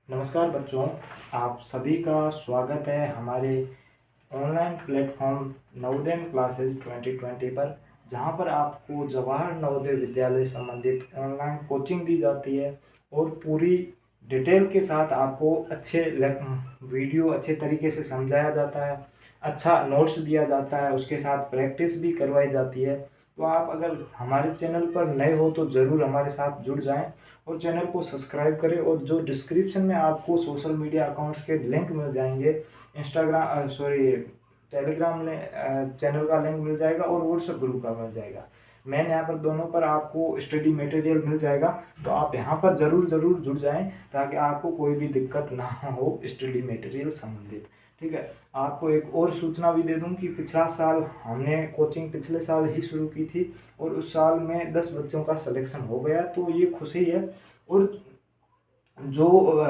नमस्कार बच्चों, आप सभी का स्वागत है हमारे ऑनलाइन प्लेटफॉर्म नवोदय क्लासेस 2020 पर, जहां पर आपको जवाहर नवोदय विद्यालय संबंधित ऑनलाइन कोचिंग दी जाती है और पूरी डिटेल के साथ आपको वीडियो अच्छे तरीके से समझाया जाता है, अच्छा नोट्स दिया जाता है, उसके साथ प्रैक्टिस भी करवाई जाती है। तो आप अगर हमारे चैनल पर नए हो तो ज़रूर हमारे साथ जुड़ जाएं और चैनल को सब्सक्राइब करें। और जो डिस्क्रिप्शन में आपको सोशल मीडिया अकाउंट्स के लिंक मिल जाएंगे, टेलीग्राम में चैनल का लिंक मिल जाएगा और व्हाट्सएप ग्रुप का मिल जाएगा। मैंने यहाँ पर दोनों पर आपको स्टडी मटेरियल मिल जाएगा, तो आप यहाँ पर ज़रूर जुड़ जाएं ताकि आपको कोई भी दिक्कत ना हो स्टडी मटेरियल संबंधित। ठीक है, आपको एक और सूचना भी दे दूं कि पिछला साल हमने कोचिंग पिछले साल ही शुरू की थी और उस साल में 10 बच्चों का सिलेक्शन हो गया, तो ये खुशी है। और जो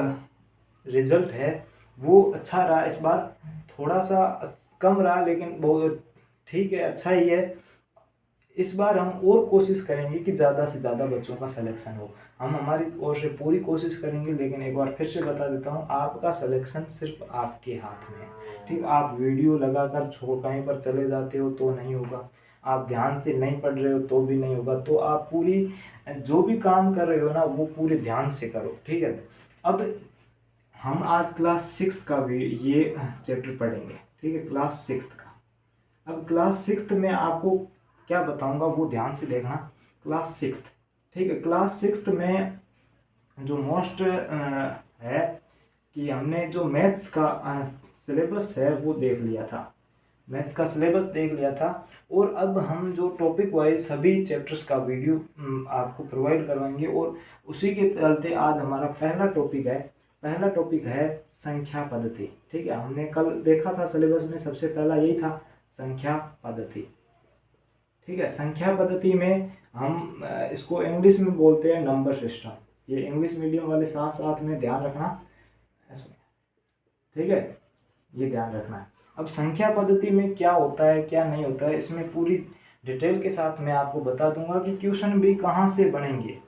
रिजल्ट है वो अच्छा रहा, इस बार थोड़ा सा कम रहा लेकिन बहुत ठीक है, अच्छा ही है। इस बार हम और कोशिश करेंगे कि ज़्यादा से ज़्यादा बच्चों का सिलेक्शन हो। हम हमारी ओर से पूरी कोशिश करेंगे, लेकिन एक बार फिर से बता देता हूँ, आपका सिलेक्शन सिर्फ आपके हाथ में है। ठीक, आप वीडियो लगाकर कहीं पर चले जाते हो तो नहीं होगा, आप ध्यान से नहीं पढ़ रहे हो तो भी नहीं होगा। तो आप पूरी जो भी काम कर रहे हो ना, वो पूरे ध्यान से करो। ठीक है, अब हम आज क्लास 6 का भी ये चैप्टर पढ़ेंगे। ठीक है, क्लास 6 का। अब क्लास 6 में आपको क्या बताऊंगा वो ध्यान से देखना। क्लास 6, ठीक है, क्लास 6 में जो मोस्ट है कि हमने जो मैथ्स का सिलेबस है वो देख लिया था, मैथ्स का सिलेबस देख लिया था। और अब हम जो टॉपिक वाइज सभी चैप्टर्स का वीडियो आपको प्रोवाइड करवाएंगे और उसी के चलते आज हमारा पहला टॉपिक है संख्या पद्धति। ठीक है, हमने कल देखा था सिलेबस में सबसे पहला यही था, संख्या पद्धति। ठीक है, संख्या पद्धति में हम इसको इंग्लिश में बोलते हैं नंबर सिस्टम। ये इंग्लिश मीडियम वाले साथ साथ में ध्यान रखना, ठीक है, ये ध्यान रखना है। अब संख्या पद्धति में क्या होता है क्या नहीं होता है, इसमें पूरी डिटेल के साथ मैं आपको बता दूंगा कि क्वेश्चन भी कहाँ से बनेंगे।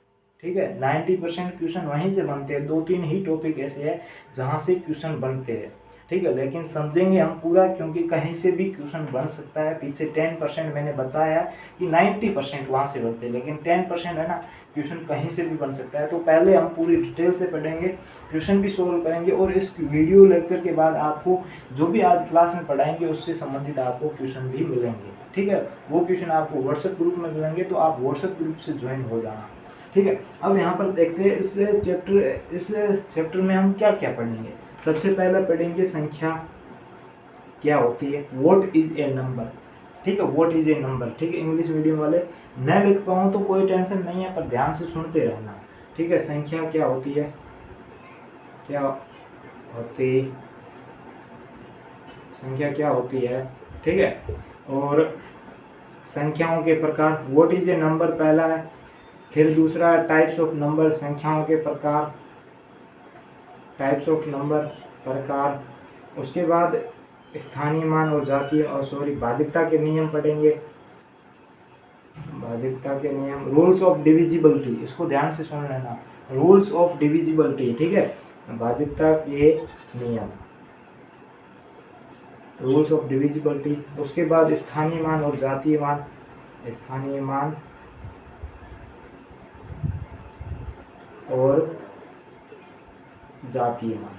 ठीक है, 90% क्वेश्चन वहीं से बनते हैं, 2-3 ही टॉपिक ऐसे हैं जहाँ से क्वेश्चन बनते हैं। ठीक है, लेकिन समझेंगे हम पूरा, क्योंकि कहीं से भी क्वेश्चन बन सकता है। पीछे 10% मैंने बताया कि 90% वहाँ से बनते हैं, लेकिन 10% है ना, क्वेश्चन कहीं से भी बन सकता है। तो पहले हम पूरी डिटेल से पढ़ेंगे, क्वेश्चन भी सोल्व करेंगे और इस वीडियो लेक्चर के बाद आपको जो भी आज क्लास में पढ़ाएंगे उससे संबंधित आपको क्वेश्चन भी मिलेंगे। ठीक है, वो क्वेश्चन आपको व्हाट्सएप ग्रुप में मिलेंगे, तो आप व्हाट्सएप ग्रुप से ज्वाइन हो जाना। ठीक है, अब यहाँ पर देखते हैं इस चैप्टर में हम क्या क्या पढ़ेंगे। सबसे पहले पढ़ेंगे संख्या क्या होती है, व्हाट इज ए नंबर। ठीक है, व्हाट इज ए नंबर। ठीक है, इंग्लिश मीडियम वाले न लिख पाऊँ तो कोई टेंशन नहीं है, पर ध्यान से सुनते रहना। ठीक है, संख्या क्या होती है, संख्या क्या होती है। ठीक है, और संख्याओं के प्रकार, व्हाट इज ए नंबर पहला है। फिर दूसरा टाइप्स ऑफ नंबर, संख्याओं के प्रकार, टाइप्स ऑफ नंबर, प्रकार। उसके बाद स्थानीय मान और जातीय भाज्यता के नियम पढ़ेंगे, भाज्यता के नियम, रूल्स ऑफ डिविजिबिलिटी, इसको ध्यान से सुन लेना, रूल्स ऑफ डिविजिबिलिटी। ठीक है, भाज्यता के नियम, रूल्स ऑफ डिविजिबिलिटी। उसके बाद स्थानीय मान और जातीय मान, स्थानीय मान और जातीय मान,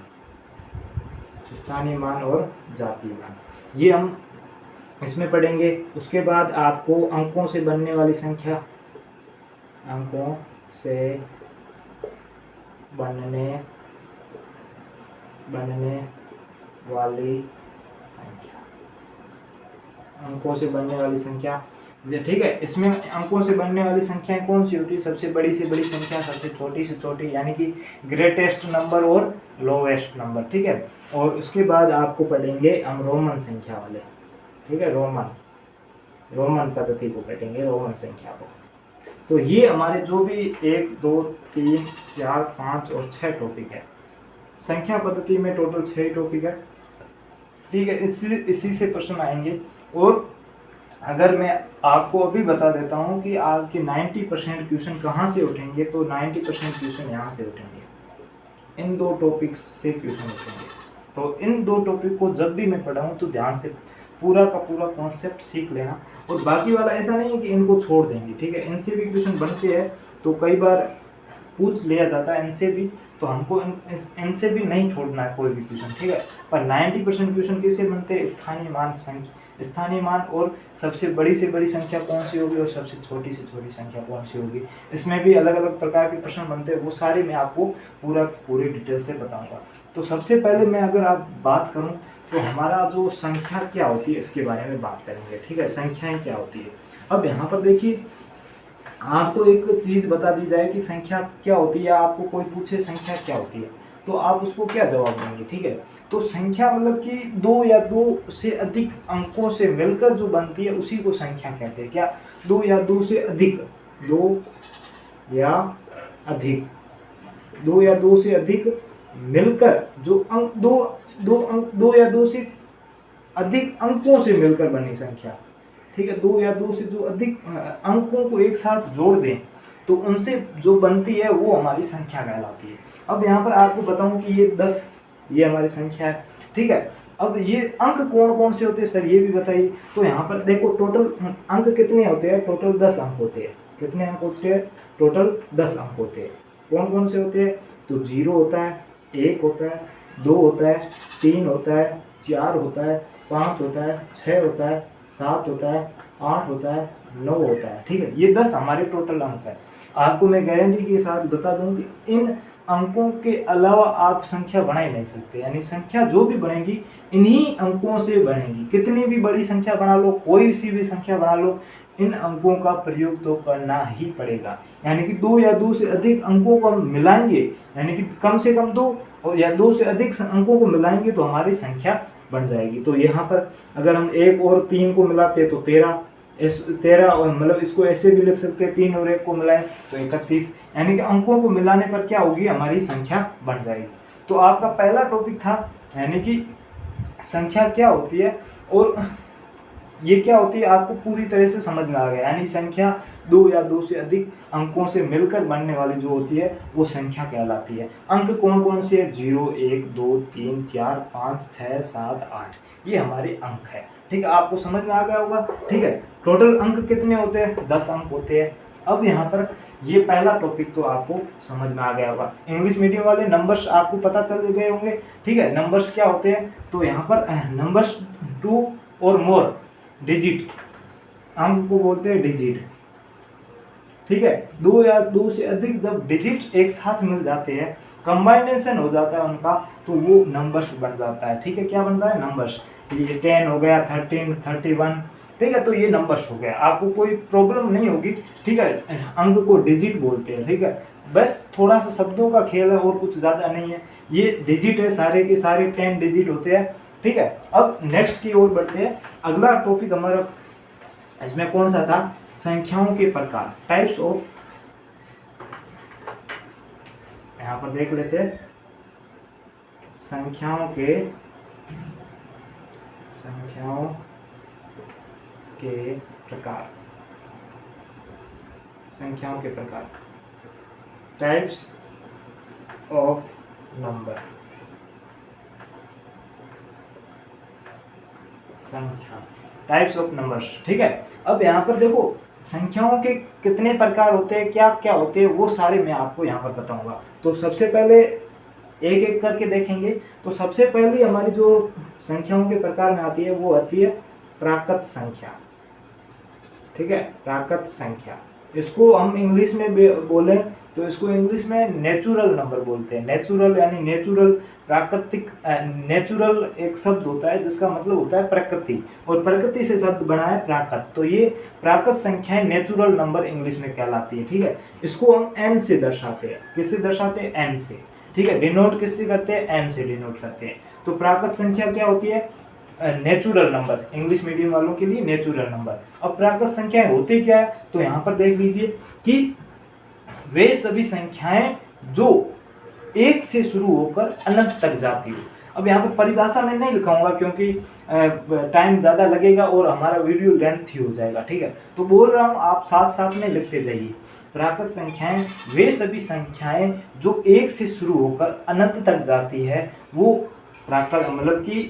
स्थानीय मान और जातीय मान, ये हम इसमें पढ़ेंगे। उसके बाद आपको अंकों से बनने वाली संख्या, अंकों से बनने वाली संख्या, अंकों से बनने वाली संख्या। ठीक है, इसमें अंकों से बनने वाली संख्याएं कौन सी होती है, सबसे बड़ी से बड़ी संख्या, सबसे छोटी से छोटी, यानी कि ग्रेटेस्ट नंबर और लोवेस्ट नंबर। ठीक है, और उसके बाद आपको पढ़ेंगे हम रोमन संख्या वाले। ठीक है, रोमन पद्धति को पढ़ेंगे, रोमन संख्या को। तो ये हमारे जो भी 1, 2, 3, 4, 5 और 6 टॉपिक है, संख्या पद्धति में टोटल 6 टॉपिक है। ठीक है, इसी से प्रश्न आएंगे। और अगर मैं आपको अभी बता देता हूँ कि आपके 90% क्वेश्चन कहाँ से उठेंगे, तो 90% क्वेश्चन यहाँ से उठेंगे। इन 2 टॉपिक्स से क्वेश्चन उठेंगे। तो इन 2 टॉपिक को जब भी मैं पढ़ाऊँ तो ध्यान से पूरा का पूरा कॉन्सेप्ट सीख लेना, और बाकी वाला ऐसा नहीं है कि इनको छोड़ देंगे, ठीक है। इनसे भी क्वेश्चन बनते हैं, तो कई बार पूछ लिया जाता है इनसे भी, तो हमको इनसे भी नहीं छोड़ना है कोई भी क्वेश्चन, ठीक है। पर 90% क्वेश्चन किससे बनते हैं? स्थानीय मान संख्या, स्थानीय मान, और सबसे बड़ी से बड़ी संख्या कौन सी होगी और सबसे छोटी से छोटी संख्या कौन सी होगी। इसमें भी अलग अलग प्रकार के प्रश्न बनते हैं, वो सारे मैं आपको पूरी डिटेल से बताऊंगा। तो सबसे पहले मैं अगर आप बात करूं तो हमारा जो संख्या क्या होती है इसके बारे में बात करेंगे, ठीक है। संख्याएं क्या होती है। अब यहाँ पर देखिए, आपको एक चीज बता दी जाए कि संख्या क्या होती है, आपको कोई पूछे संख्या क्या होती है तो आप उसको क्या जवाब देंगे, ठीक है। तो संख्या मतलब कि 2 या 2 से अधिक अंकों से मिलकर जो बनती है उसी को संख्या कहते हैं। क्या? 2 या 2 से अधिक, 2 या अधिक, 2 या 2 से अधिक मिलकर जो अंक, 2 या 2 से अधिक अंकों से मिलकर बनी संख्या, ठीक है। 2 या 2 से जो अधिक अंकों को एक साथ जोड़ दें तो उनसे जो बनती है वो हमारी संख्या कहलाती है। अब यहाँ पर आपको बताऊं कि ये 10 ये हमारी संख्या है, ठीक है। अब ये अंक कौन कौन से होते हैं सर, ये भी बताइए। तो यहाँ पर देखो, टोटल अंक कितने होते हैं? टोटल 10 अंक होते हैं। कितने अंक होते हैं? टोटल 10 अंक होते हैं। कौन कौन से होते हैं? तो 0 होता है, 1 होता है, 2 होता है, 3 होता है, 4 होता है, 5 होता है, 6 होता है, 7 होता है, 8 होता है, 9 होता है, ठीक है। ये 10 हमारे टोटल अंक है। आपको मैं गारंटी के साथ बता दूं कि इन अंकों के अलावा आप संख्या बना ही नहीं सकते, यानी संख्या जो भी बनेगी इन्हीं अंकों से बनेगी। कितनी भी बड़ी संख्या बना लो, कोई सी भी संख्या बना लो, इन अंकों का प्रयोग तो करना ही पड़ेगा। यानी कि 2 या 2 से अधिक अंकों को हम मिलाएंगे, यानी कि कम से कम 2 या 2 से अधिक अंकों को मिलाएंगे तो हमारी संख्या बन जाएगी। तो यहाँ पर अगर हम 1 और 3 को मिलाते तो 13, 13, और मतलब इसको ऐसे भी लिख सकते हैं, 3 और 1 को मिलाएं तो 31, यानी कि अंकों को मिलाने पर क्या होगी? हमारी संख्या बन जाएगी। तो आपका पहला टॉपिक था, यानी कि संख्या क्या होती है और ये क्या होती है, आपको पूरी तरह से समझ में आ गया। यानी संख्या 2 या 2 से अधिक अंकों से मिलकर बनने वाली जो होती है वो संख्या कहलाती है। अंक कौन कौन से है? 0, 1, 2, 3, 4, 5, 6, 7, 8, ये हमारे अंक है, ठीक है। आपको समझ में आ गया होगा, ठीक है। टोटल अंक कितने होते हैं? 10 अंक होते हैं। अब यहाँ पर ये पहला टॉपिक तो आपको समझ में आ गया होगा। इंग्लिश मीडियम वाले नंबर्स आपको पता चल गए होंगे, ठीक है। नंबर्स क्या होते हैं? तो यहाँ पर नंबर्स 2 और मोर डिजिट, अंक को बोलते हैं डिजिट, ठीक है। 2 या 2 से अधिक जब डिजिट एक साथ मिल जाते हैं, कंबाइनेशन हो जाता है उनका, तो वो नंबर्स बन जाता है, ठीक है। क्या बनता है? नंबर्स। ये 10 हो गया, 13, 31, ठीक है। तो ये नंबर्स हो गया, आपको कोई प्रॉब्लम नहीं होगी, ठीक है। अंक को डिजिट बोलते हैं, ठीक है। बस थोड़ा सा शब्दों का खेल है और कुछ ज़्यादा नहीं है। ये डिजिट है, सारे के सारे 10 डिजिट होते हैं, ठीक है। अब नेक्स्ट की ओर बढ़ते हैं। अगला टॉपिक हमारा इसमें कौन सा था? संख्याओं के प्रकार, टाइप्स ऑफ, यहां पर देख लेते हैं संख्याओं के प्रकार, संख्याओं के प्रकार, टाइप्स ऑफ नंबर, संख्या, टाइप्स ऑफ नंबर्स, ठीक है। अब यहाँ पर देखो, संख्याओं के कितने प्रकार होते हैं, क्या क्या होते हैं, वो सारे मैं आपको यहाँ पर बताऊंगा। तो सबसे पहले एक एक करके देखेंगे। तो सबसे पहले हमारी जो संख्याओं के प्रकार में आती है वो आती है प्राकृत संख्या, ठीक है। प्राकृत संख्या, इसको हम इंग्लिश में बोले तो इसको इंग्लिश में नेचुरल नंबर बोलते हैं। नेचुरल यानी नेचुरल, प्राकृतिक, नेचुरल एक शब्द होता है जिसका मतलब होता है प्रकृति, और प्रकृति से शब्द बना है प्राकृत। तो ये प्राकृत संख्याएं नेचुरल नंबर इंग्लिश में कहलाती है, ठीक है। इसको हम एन से दर्शाते हैं। किससे दर्शाते हैं? एन से, ठीक है। डिनोट किससे करते हैं? एन से डिनोट करते हैं। तो प्राकृत संख्या क्या होती है? नेचुरल नंबर, इंग्लिश मीडियम वालों के लिए नेचुरल नंबर। अब प्राकृत संख्याएं होती क्या है? तो यहाँ पर देख लीजिए कि वे सभी संख्याएं जो 1 से शुरू होकर अनंत तक जाती हो। अब यहाँ पर परिभाषा में नहीं लिखाऊंगा क्योंकि टाइम ज़्यादा लगेगा और हमारा वीडियो लेंथी हो जाएगा, ठीक है। तो बोल रहा हूँ आप साथ साथ में लिखते जाइए। प्राकृत संख्याएं वे सभी संख्याएं जो 1 से शुरू होकर अनंत तक जाती है, वो प्राकृत मतलब कि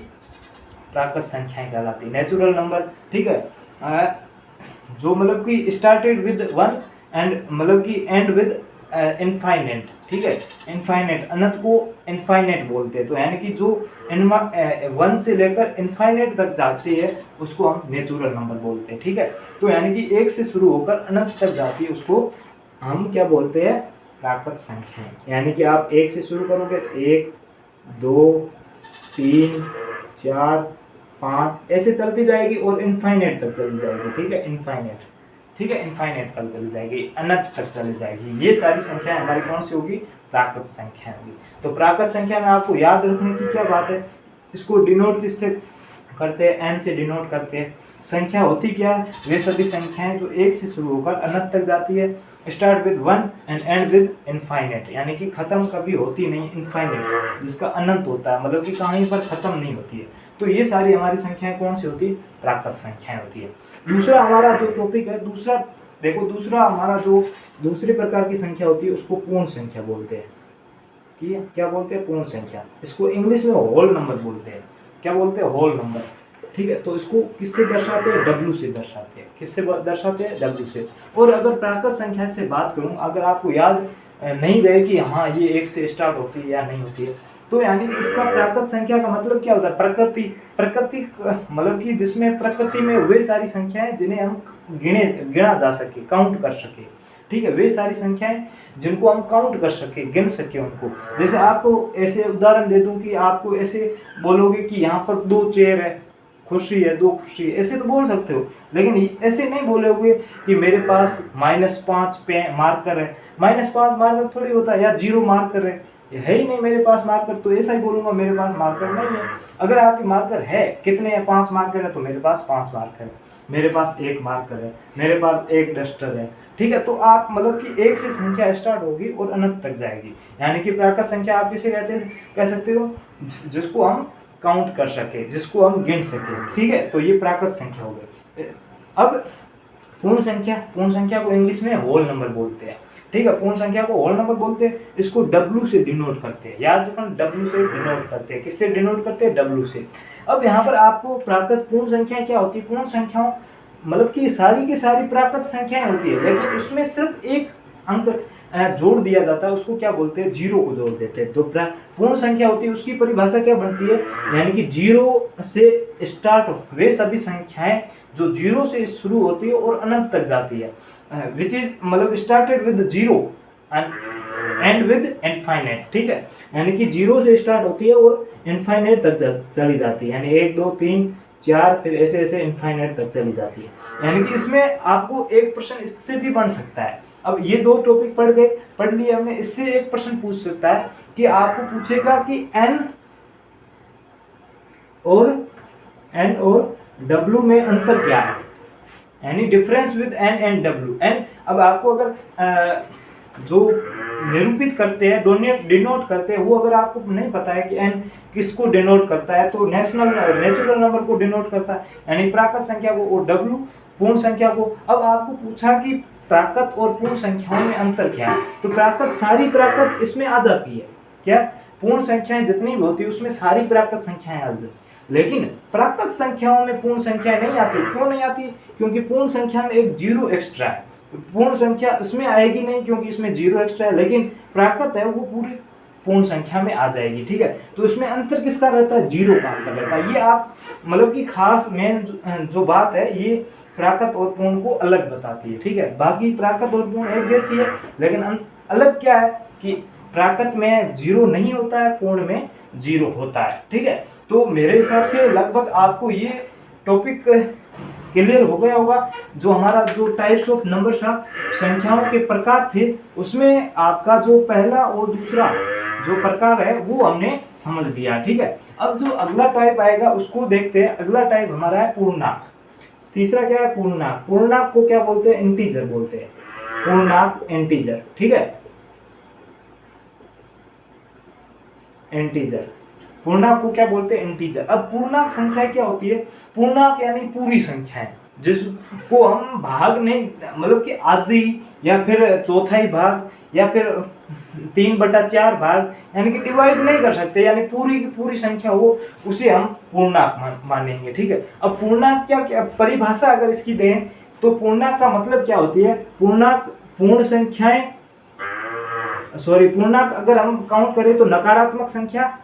प्राकृत संख्याएं कहलाती है, नेचुरल नंबर। ठीक है, जो मतलब कि स्टार्टेड विद 1 एंड मतलब कि एंड विद इनफाइनेट। ठीक है, इनफाइनेट, अनंत को इनफाइनेट बोलते हैं, तो यानी कि जो 1 से लेकर इनफाइनेट तक जाती है उसको हम नेचुरल नंबर बोलते हैं। ठीक है, तो यानी कि 1 से शुरू होकर अनंत तक जाती है उसको हम क्या बोलते हैं, प्राकृत संख्याएं। यानी कि आप 1 से शुरू करोगे, 1 2 3 4 5 ऐसे चलती जाएगी और इनफाइनेट तक चली जाएगी। ठीक है, इनफाइनेट, ठीक है, इनफाइनेट तक चली जाएगी, अनंत तक चली जाएगी। ये सारी संख्याएं हमारी कौन सी होगी, प्राकृत संख्या होगी। तो प्राकृत संख्या में आपको याद रखने की क्या बात है, इसको डिनोट किससे करते हैं, एन से डिनोट करते हैं। संख्या होती क्या है, वे सभी संख्याएं जो 1 से शुरू होकर अनंत तक जाती है, start with 1 and and with infinite, यानी कि खत्म कभी होती नहीं, इनफाइनेट जिसका अनंत होता है, मतलब कि कहीं पर खत्म नहीं होती है। तो ये सारी हमारी संख्याएं कौन सी होती है, प्राकृत संख्याएं होती है। दूसरा हमारा जो टॉपिक है, दूसरा देखो, दूसरा हमारा जो दूसरे प्रकार की संख्या होती है उसको पूर्ण संख्या बोलते हैं। कि क्या बोलते हैं, पूर्ण संख्या। इसको इंग्लिश में होल नंबर बोलते हैं। क्या बोलते हैं, होल नंबर। ठीक है, तो इसको किससे दर्शाते हैं, डब्ल्यू से दर्शाते हैं। किससे दर्शाते हैं, डब्ल्यू से। और अगर प्राकृत संख्या से बात करूं, अगर आपको याद नहीं रहे कि हाँ ये 1 से स्टार्ट होती है या नहीं होती है, तो यानी इसका प्राकृत संख्या का मतलब क्या होता है, प्रकृति मतलब कि जिसमें प्रकृति में वे सारी संख्याएं जिन्हें हम गिना जा सके, काउंट कर सके। ठीक है, वे सारी संख्याएं जिनको हम काउंट कर सके, गिन सके उनको। जैसे आपको ऐसे उदाहरण दे दूं कि आपको ऐसे बोलोगे कि यहाँ पर 2 चेयर है, खुर्सी है, 2 खुर्सी है, ऐसे तो बोल सकते हो। लेकिन ऐसे नहीं बोलोगे कि मेरे पास -5 मार्कर है। -5 मार्कर थोड़ी होता है, या 0 मार्कर है ही नहीं मेरे पास मार्कर, तो ऐसा ही बोलूंगा मेरे पास मार्कर नहीं है। अगर आपके मार्कर है, कितने हैं, 5 मार्कर है, तो मेरे पास 5 मार्कर है। मेरे पास 1 मार्कर है, मेरे पास 1 डस्टर है। ठीक है, तो आप मतलब कि 1 से संख्या स्टार्ट होगी और अनंत तक जाएगी। यानी कि प्राकृत संख्या आप किसे कह सकते हो, जिसको हम काउंट कर सके, जिसको हम गिन सके। ठीक है, तो ये प्राकृत संख्या हो गई। अब पूर्ण संख्या को इंग्लिश में होल नंबर बोलते हैं। ठीक है, पूर्ण संख्या को होल नंबर बोलते हैं। इसको डब्ल्यू से डिनोट करते हैं, याद रखना, डब्ल्यू से डिनोट करते हैं। किससे डिनोट करते हैं, डब्ल्यू से। अब यहाँ पर आपको प्राकृत पूर्ण संख्या क्या होती है, पूर्ण संख्याओं मतलब कि सारी की सारी प्राकृत संख्याएं होती है, लेकिन उसमें सिर्फ एक अंक जोड़ दिया जाता है, उसको क्या बोलते हैं, 0 को जोड़ देते हैं। तो पूर्ण संख्या होती है, उसकी परिभाषा क्या बनती है, यानी कि 0 से स्टार्ट वे सभी संख्याएं जो 0 से शुरू होती है और अनंत तक जाती है, विच इज मतलब started with 0 and with infinite. ठीक है, यानी कि 0 से स्टार्ट होती है और इनफाइनाइट तक चली जाती है, यानी 1 2 3 4 फिर ऐसे ऐसे इनफाइनाइट तक चली जाती है। यानी कि इसमें आपको एक प्रश्न इससे भी बन सकता है। अब ये 2 टॉपिक पढ़ लिए हमने, इससे एक प्रश्न पूछ सकता है कि आपको पूछेगा कि n और w में अंतर क्या है, यानी difference with n and w। n अब आपको अगर जो निरूपित करते हैं, डिनोट करते हैं, वो अगर आपको नहीं पता है कि n किसको डिनोट करता है, तो नेचुरल नंबर को डिनोट करता है, यानी प्राकृत संख्या को, और w पूर्ण संख्या को। अब आपको पूछा कि प्राकृत और पूर्ण संख्याओं में अंतर क्या है, तो सारी प्राकृत इसमें आ जाती है। क्या, पूर्ण संख्याएं जितनी भी होती है उसमें सारी प्राकृत संख्याएं आ जाती है, लेकिन प्राकृत संख्याओं में पूर्ण संख्याएं नहीं आती। क्यों नहीं आती, क्योंकि पूर्ण संख्या में एक 0 एक्स्ट्रा है। पूर्ण संख्या इसमें आएगी नहीं क्योंकि इसमें 0 एक्स्ट्रा है, लेकिन प्राकृत है वो पूरी पूर्ण संख्या में आ जाएगी। ठीक है, तो इसमें अंतर किसका रहता है, 0 का अंतर रहता है। ये आप मतलब कि खास मेन जो बात है, ये प्राकृत और पूर्ण को अलग बताती है। ठीक है, बाकी प्राकृत और पूर्ण एक जैसी है, लेकिन अलग क्या है कि प्राकृत में 0 नहीं होता है, पूर्ण में 0 होता है। ठीक है, तो मेरे हिसाब से लगभग आपको ये टॉपिक क्लियर हो गया होगा। जो हमारा जो टाइप्स ऑफ नंबर था, संख्याओं के प्रकार थे, उसमें आपका जो पहला और दूसरा जो प्रकार है वो हमने समझ लिया। ठीक है, अब जो अगला टाइप आएगा उसको देखते हैं। अगला टाइप हमारा है पूर्णांक। तीसरा क्या है, पूर्णांक। पूर्णांक को क्या बोलते हैं, इंटीजर बोलते हैं, पूर्णांक इंटीजर। ठीक है, इंटीजर, पूर्णांक को क्या बोलते हैं, इंटीजर। अब पूर्णांक संख्या क्या होती है, पूर्णांक यानी पूरी संख्याएं, जिसको हम भाग नहीं, मतलब कि आधी या फिर चौथाई भाग या फिर 3/4 भाग यानी कि डिवाइड नहीं कर सकते, यानी पूरी की पूरी संख्या हो उसे हम पूर्णांक मानेंगे। ठीक है, अब पूर्णांक क्या परिभाषा अगर इसकी दें तो पूर्णांक का मतलब क्या होती है? पूर्णांक पूर्ण संख्याएं, सॉरी, पूर्णांक अगर हम काउंट करें तो नकारात्मक संख्या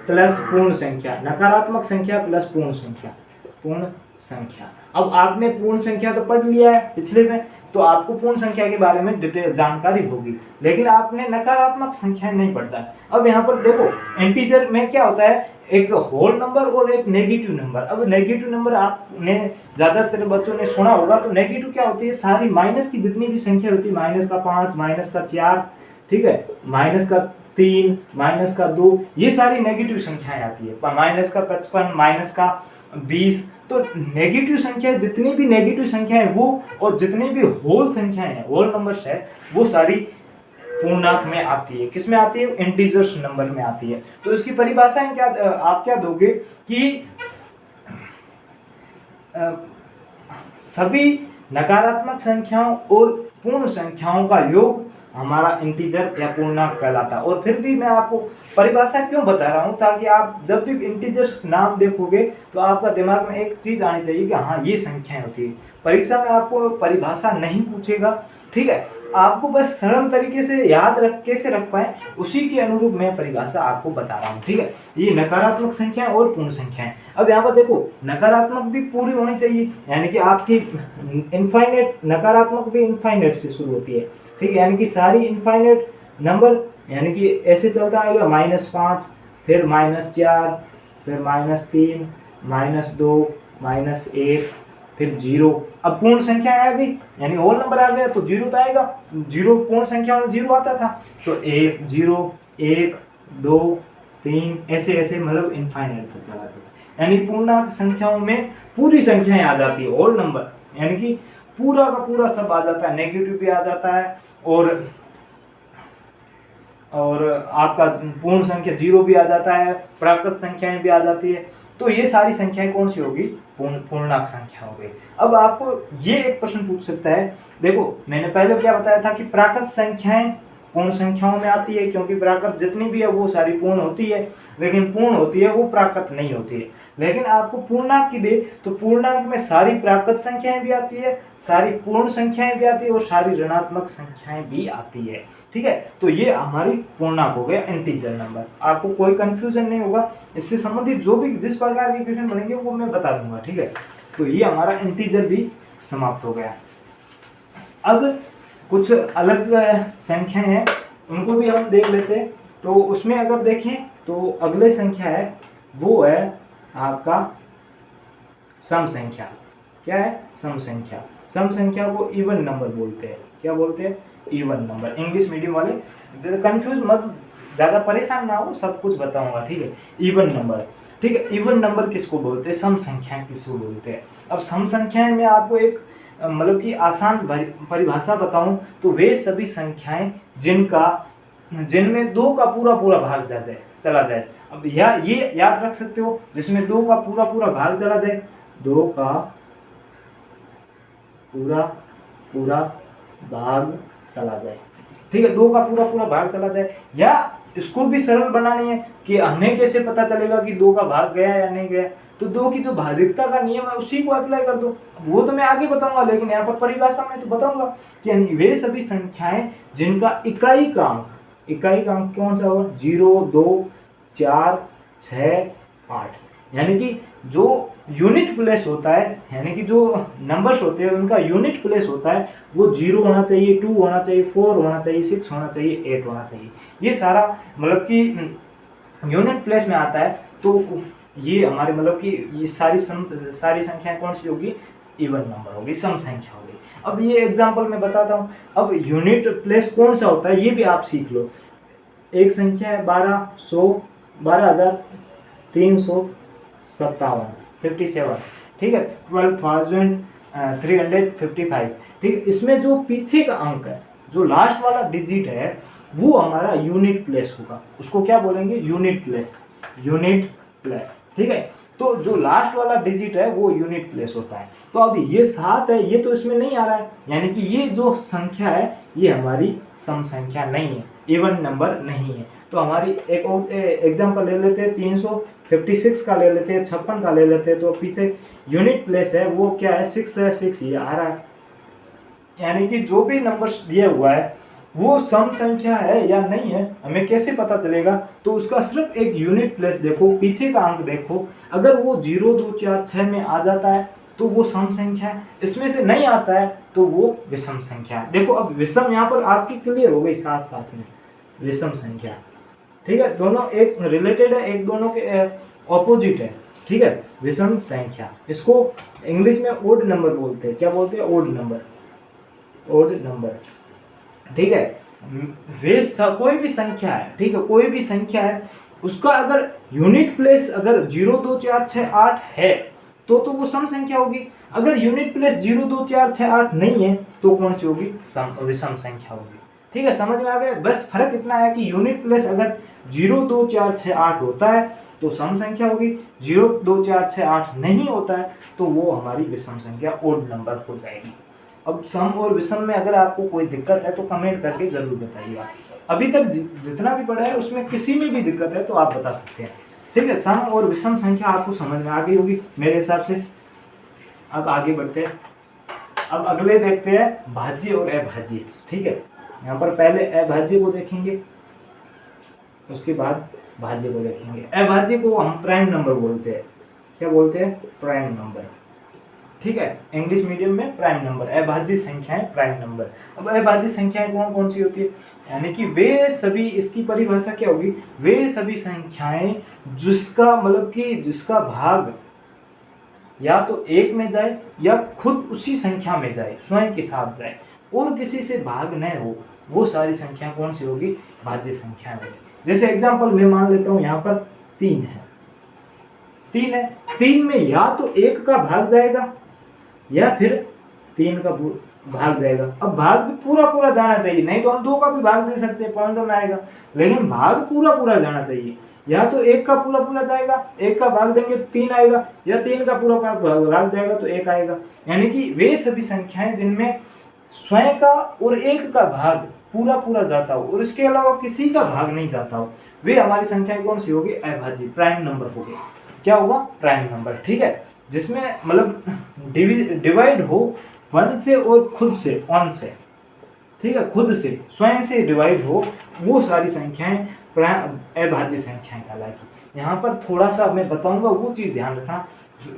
प्लस पूर्ण संख्या, नकारात्मक संख्या प्लस पूर्ण संख्या। अब आपने पूर्ण संख्या तो पढ़ लिया है पिछले में, तो आपको पूर्ण संख्या के बारे में डिटेल जानकारी होगी, लेकिन आपने नकारात्मक संख्या नहीं पढ़ता। अब यहाँ पर देखो इंटीजर में क्या होता है, एक होल नंबर और एक नेगेटिव नंबर। अब नेगेटिव नंबर आपने ज्यादातर बच्चों ने सुना होगा, तो नेगेटिव क्या होती है? सारी माइनस की जितनी भी संख्या होती है, -5, -4, ठीक है, -3, -2, ये सारी नेगेटिव संख्याएं आती है। -55, -20, तो नेगेटिव संख्या जितनी भी नेगेटिव संख्याएं वो और जितनी भी होल संख्याएं हैं, होल नंबर्स है, वो सारी पूर्णांक में आती है। किस में आती है? इंटीजर्स नंबर में आती है। तो इसकी परिभाषाएं क्या आप क्या दोगे कि सभी नकारात्मक संख्याओं और पूर्ण संख्याओं का योग हमारा इंटीजर या पूर्णांक कहलाता है। और फिर भी मैं आपको परिभाषा क्यों बता रहा हूं, ताकि आप जब भी इंटीजर्स नाम देखोगे तो आपका दिमाग में एक चीज आनी चाहिए कि हाँ ये संख्याएं होती है। परीक्षा में आपको परिभाषा नहीं पूछेगा, ठीक है, आपको बस सरल तरीके से याद कैसे रख पाए उसी के अनुरूप मैं परिभाषा आपको बता रहा हूँ। ठीक है, ये नकारात्मक संख्याएं और पूर्ण संख्याएं। अब यहाँ पर देखो नकारात्मक भी पूरी होनी चाहिए, यानी कि आपकी इनफाइनाइट, नकारात्मक भी इनफाइनाइट से शुरू होती है। ठीक है, यानी कि सारी इनफाइनाइट नंबर, यानी कि ऐसे चलता आएगा -5, फिर -4, फिर -3, -2, -1, फिर 0। अब पूर्ण संख्या आ गई, यानी होल नंबर आ गया तो 0 तो आएगा। 0 पूर्ण संख्या में 0 आता था, तो 1, 0, 1, 2, 3, ऐसे ऐसे मतलब इनफाइनाइट तक चला जाता है। यानी पूर्णांक संख्याओं में पूरी संख्याएं आ जाती है, होल नंबर, यानी कि पूरा का पूरा सब आ जाता है, नेगेटिव भी आ जाता है और आपका पूर्ण संख्या 0 भी आ जाता है, प्राकृत संख्याएं भी आ जाती है। तो ये सारी संख्याएं कौन सी होगी? पूर्णांक संख्या हो गई। अब आपको ये एक प्रश्न पूछ सकता है, देखो मैंने पहले क्या बताया था कि प्राकृत संख्याएं पूर्ण संख्याओं में आती है, क्योंकि प्राकृत जितनी भी है वो सारी पूर्ण होती है, लेकिन पूर्ण होती है वो प्राकृत नहीं होती है। लेकिन आपको पूर्णांक की दे तो पूर्णांक में सारी प्राकृत संख्याएं भी आती है, सारी पूर्ण संख्याएं भी आती है और सारी ऋणात्मक संख्याएं भी आती है। ठीक है, तो ये हमारी पूर्णांक हो गया, इंटीजर नंबर। आपको कोई कंफ्यूजन नहीं होगा, इससे संबंधित जो भी जिस प्रकार के क्वेश्चन बनेंगे वो मैं बता दूंगा। ठीक है, तो ये हमारा इंटीजर भी समाप्त हो गया। अब कुछ अलग संख्याएं हैं, उनको भी हम देख लेते हैं। तो उसमें अगर देखें तो अगले संख्या है वो है आपका सम संख्या। क्या है? सम संख्या। सम संख्या को इवन नंबर बोलते हैं। क्या बोलते हैं? Even number. इंग्लिश मीडियम वाले कंफ्यूज मत, ज़्यादा परेशान ना हो, सब कुछ बताऊंगा। ठीक है, इवन नंबर। ठीक है, इवन नंबर किसको बोलते हैं? सम संख्याएं किसको बोलते हैं? अब सम संख्याएं में आपको एक मतलब कि आसान परिभाषा बताऊं तो वे सभी संख्याएं जिनमें 2 का पूरा भाग चला जाए। अब ये याद रख सकते हो, जिसमें 2 का पूरा भाग चला जाए, 2 का पूरा भाग चला जाए। ठीक है, 2 का पूरा भाग चला जाए। या इसको भी सरल बनानी है कि हमें कैसे पता चलेगा कि 2 का भाग गया या नहीं गया, तो 2 की जो भाजिकता का नियम है उसी को अप्लाई कर दो। वो तो मैं आगे बताऊंगा, लेकिन यहाँ पर परिभाषा में तो बताऊंगा कि वे सभी संख्याएं जिनका इकाई का अंक कौन सा होगा? 0, 2, 4, 6, 8। यानी कि जो यूनिट प्लेस होता है, यानी कि जो नंबर्स होते हैं उनका यूनिट प्लेस होता है, वो 0 होना चाहिए, 2 होना चाहिए, 4 होना चाहिए, 6 होना चाहिए, 8 होना चाहिए। ये सारा मतलब कि यूनिट प्लेस में आता है। तो ये हमारे मतलब कि ये सारी संख्याएं कौन सी होगी? इवन नंबर होगी, सम संख्या होगी। अब ये एग्जांपल मैं बताता हूँ। अब यूनिट प्लेस कौन सा होता है ये भी आप सीख लो। एक संख्या है 12,357, ठीक है, 12,355। ठीक है, इसमें जो पीछे का अंक है, जो लास्ट वाला डिजिट है, वो हमारा यूनिट प्लेस होगा। उसको क्या बोलेंगे? Unit place, unit place. ठीक है, तो जो लास्ट वाला डिजिट है वो यूनिट प्लेस होता है। तो अब ये 7 है, ये तो इसमें नहीं आ रहा है, यानी कि ये जो संख्या है ये हमारी सम संख्या नहीं है, इवन नंबर नहीं है। तो हमारी एक और एग्जांपल ले लेते हैं, 356 का ले लेते हैं, 56 का ले लेते हैं। तो पीछे यूनिट प्लेस है वो क्या है? 6 है, 6 ये आ रहा है। यानी कि जो भी नंबर दिया हुआ है वो सम संख्या है या नहीं है, हमें कैसे पता चलेगा? तो उसका सिर्फ एक यूनिट प्लेस देखो, पीछे का अंक देखो, अगर वो 0 2 4 6 में आ जाता है तो वो सम संख्या है, इसमें से नहीं आता है तो वो विषम संख्या है। देखो अब विषम यहाँ पर आपकी क्लियर हो गई साथ साथ में, विषम संख्या। ठीक है, दोनों एक रिलेटेड है, एक दोनों के ऑपोजिट है। ठीक है, विषम संख्या, इसको इंग्लिश में ओड नंबर बोलते हैं। क्या बोलते हैं? Odd number, odd number. ठीक है, कोई भी संख्या है, ठीक है, कोई भी संख्या है, उसका अगर यूनिट प्लेस अगर 0 2 4 6 8 है तो वो सम संख्या होगी। अगर यूनिट प्लेस 0 2 4 6 8 नहीं है तो कौन सी होगी? विषम संख्या होगी। ठीक है, समझ में आ गया? बस फर्क इतना है कि यूनिट प्लेस अगर 0 2 4 6 8 होता है तो सम संख्या होगी, 0 2 4 6 8 नहीं होता है तो वो हमारी विषम संख्या, ओड नंबर हो जाएगी। अब सम और विषम में अगर आपको कोई दिक्कत है तो कमेंट करके जरूर बताइएगा। अभी तक जितना भी पढ़ा है उसमें किसी में भी दिक्कत है तो आप बता सकते हैं। ठीक है, सम और विषम संख्या आपको समझ में आ गई होगी मेरे हिसाब से। अब आगे बढ़ते हैं, अब अगले देखते हैं भाज्य और अभाज्य। ठीक है, यहाँ पर पहले अभाज्य को देखेंगे, उसके बाद भाज्य को देखेंगे। अभाज्य को हम प्राइम नंबर बोलते हैं। क्या बोलते हैं? Prime number. ठीक है, इंग्लिश मीडियम में प्राइम नंबर, अभाज्य संख्याएं प्राइम नंबर। अब अभाज्य संख्याएं कौन कौन सी होती है? यानी कि वे सभी, इसकी परिभाषा क्या होगी? वे सभी संख्याएं जिसका मतलब कि जिसका भाग या तो एक में जाए या खुद उसी संख्या में जाए, स्वयं के साथ जाए और किसी से भाग न हो, वो सारी संख्या कौन सी होगी? भाज्य संख्या होगी। जैसे एग्जाम्पल मैं मान लेता हूँ, यहाँ पर 3 है, 3 है, 3 में या तो 1 का भाग जाएगा या फिर 3 का भाग जाएगा। अब भाग भी पूरा पूरा जाना चाहिए, नहीं तो हम 2 का भी भाग दे सकते हैं, पॉइंटों में आएगा, लेकिन भाग पूरा पूरा जाना चाहिए। या तो 1 का पूरा पूरा जाएगा, 1 का भाग देंगे तो 3 आएगा, या 3 का पूरा भाग जाएगा तो 1 आएगा। यानी कि वे सभी संख्याएं जिनमें स्वयं का और 1 का भाग पूरा पूरा जाता हो और इसके अलावा किसी का भाग नहीं जाता हो, वे हमारी संख्याएं कौन सी होगी? अभाज्य, प्राइम नंबर होगी। क्या होगा? Prime number. ठीक है, जिसमें मतलब डिवाइड हो 1 से और खुद से, ऑन से, ठीक है, खुद से, स्वयं से डिवाइड हो, वो सारी संख्याएं अभाज्य संख्याएं कहलाएगी। यहाँ पर थोड़ा सा मैं बताऊंगा, वो चीज ध्यान रखना।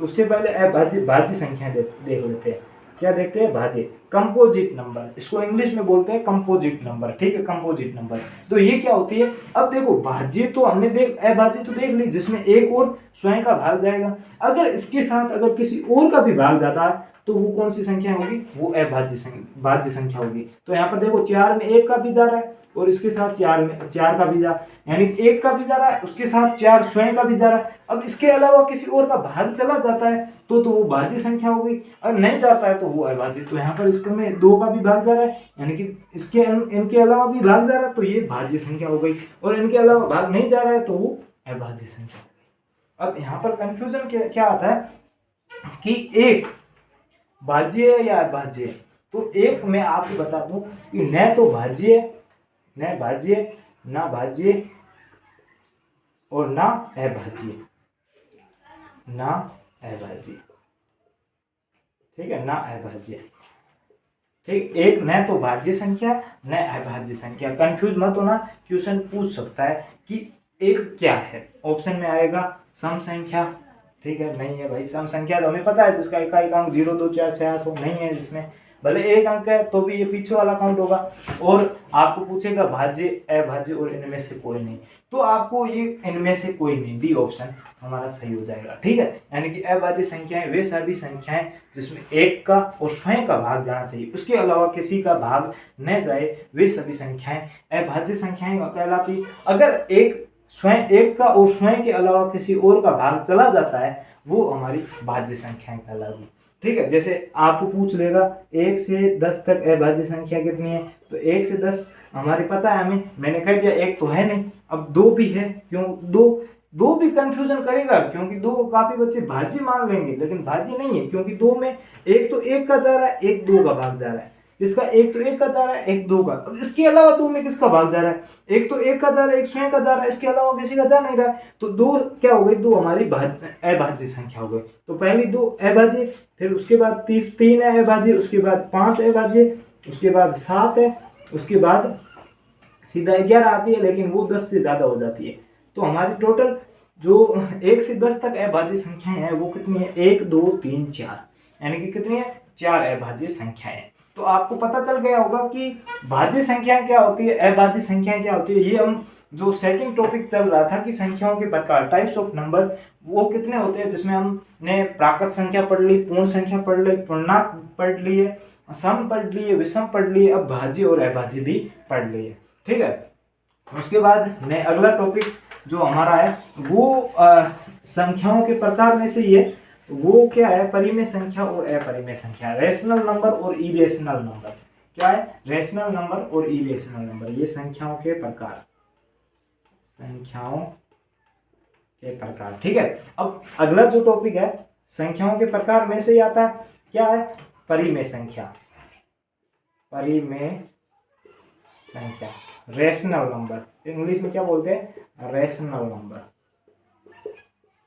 उससे पहले अभाज्य भाज्य संख्याएं देख लेते हैं। क्या देखते हैं? भाज्य, कंपोजिट नंबर, इसको इंग्लिश में बोलते हैं कंपोजिट नंबर। ठीक है, कंपोजिट नंबर। तो ये क्या होती है? अब देखो, भाज्य तो हमने अभाज्य तो देख ली, जिसमें एक और स्वयं का भाग जाएगा। अगर इसके साथ अगर किसी और का भी भाग जाता है तो वो कौन सी संख्या होगी? वो भाज्य संख्या होगी। तो यहाँ पर देखो, 4 में 1 का भी जा रहा है और इसके साथ 4 का भी जा, यानी 1 का भी जा रहा है, उसके साथ 4 स्वयं का भी जा रहा है। अब इसके अलावा किसी और का भाग चला जाता है तो वो भाज्य संख्या हो गई, अगर नहीं जाता है तो वो अभाज्य। तो यहाँ पर इसमें 2 का भी भाग जा रहा है, यानी कि इसके इनके अलावा भी भाग जा रहा है तो ये भाज्य संख्या हो गई, और इनके अलावा भाग नहीं जा रहा है तो वो अभाज्य संख्या हो गई। अब यहाँ पर कंफ्यूजन क्या आता है कि एक भाज्य है या अभाज्य है। तो एक मैं आपको बता दूं कि न तो भाज्य है, न भाज्य, ना भाज्य और ना अभाज्य, ना अभाज्य। ठीक है, ना अभाज्य। ठीक, एक न तो भाज्य संख्या न अभाज्य संख्या। कंफ्यूज मत होना, क्वेश्चन पूछ सकता है कि एक क्या है। ऑप्शन में आएगा सम संख्या। ठीक है, नहीं है भाई सम संख्या, तो हमें पता है जिसका इकाई अंक 0 2 4 6 8 नहीं है, जिसमें भले एक अंक है तो भी ये पीछे वाला काउंट होगा। और आपको पूछेगा भाज्य अभाज्य और इनमें से कोई नहीं, तो आपको ये इनमें से कोई नहीं, डी ऑप्शन हमारा सही हो जाएगा। ठीक है, यानी कि अभाज्य संख्याएं वे सभी संख्याएं जिसमें एक का और स्वयं का भाग जाना चाहिए, उसके अलावा किसी का भाग न जाए, वे सभी संख्याएं अभाज्य संख्याएं कहलाती। अगर एक का और स्वयं के अलावा किसी और का भाग चला जाता है वो हमारी भाज्य संख्याएं कहलाती। ठीक है, जैसे आपको पूछ लेगा 1 से 10 तक अभाज्य संख्या कितनी है, तो 1 से 10 हमारे पता है हमें, मैंने कह दिया एक तो है नहीं, अब 2 भी है, क्यों दो भी कंफ्यूजन करेगा, क्योंकि 2 काफी बच्चे भाज्य मान लेंगे, लेकिन भाज्य नहीं है, क्योंकि 2 में एक तो 1 का जा रहा है, एक 2 का भाग जा रहा है, इसका एक तो 1 का जा रहा है, एक 2 का, अब इसके अलावा 2 में किसका भाग जा रहा है, एक तो 1 का जा रहा है, एक स्वयं का जा रहा है, इसके अलावा किसी का जा नहीं रहा है, तो 2 क्या हो गई, 2 हमारी अभाज्य संख्या हो गई। तो पहली 2 अभाज्य, फिर उसके बाद 3 है अभाज्य, उसके बाद 5 अभाज्य, उसके बाद 7 है, उसके बाद सीधा 11 आती है, लेकिन वो 10 से ज्यादा हो जाती है। तो हमारी टोटल जो 1 से 10 तक अभाज्य संख्याएं हैं वो कितनी है, 1 2 3 4, यानी कि कितनी है, 4 अभाज्य संख्याएं। तो आपको पता चल गया होगा कि भाज्य संख्याएं क्या होती है, अभाज्य संख्याएं क्या होती है। ये हम जो सेकंड टॉपिक चल रहा था कि संख्याओं के प्रकार, टाइप्स ऑफ नंबर, वो कितने होते हैं, जिसमें हमने प्राकृत संख्या पढ़ ली, पूर्ण संख्या पढ़ ली, पूर्णांक पढ़ लिए, सम पढ़ लिए, विषम पढ़ लिए, अब भाज्य और अभाज्य भी पढ़ लिए। ठीक है, उसके बाद मैं अगला टॉपिक जो हमारा है वो संख्याओं के प्रकार में से ही है, वो क्या है, परिमेय संख्या और अपरिमेय संख्या, रेशनल नंबर और इरेशनल नंबर। क्या है, रेशनल नंबर और इरेशनल नंबर, ये संख्याओं के प्रकार, संख्याओं के प्रकार। ठीक है, अब अगला जो टॉपिक है संख्याओं के प्रकार में से ही आता है, क्या है, परिमेय संख्या, परिमेय संख्या, रेशनल नंबर, इंग्लिश में क्या बोलते हैं, रेशनल नंबर,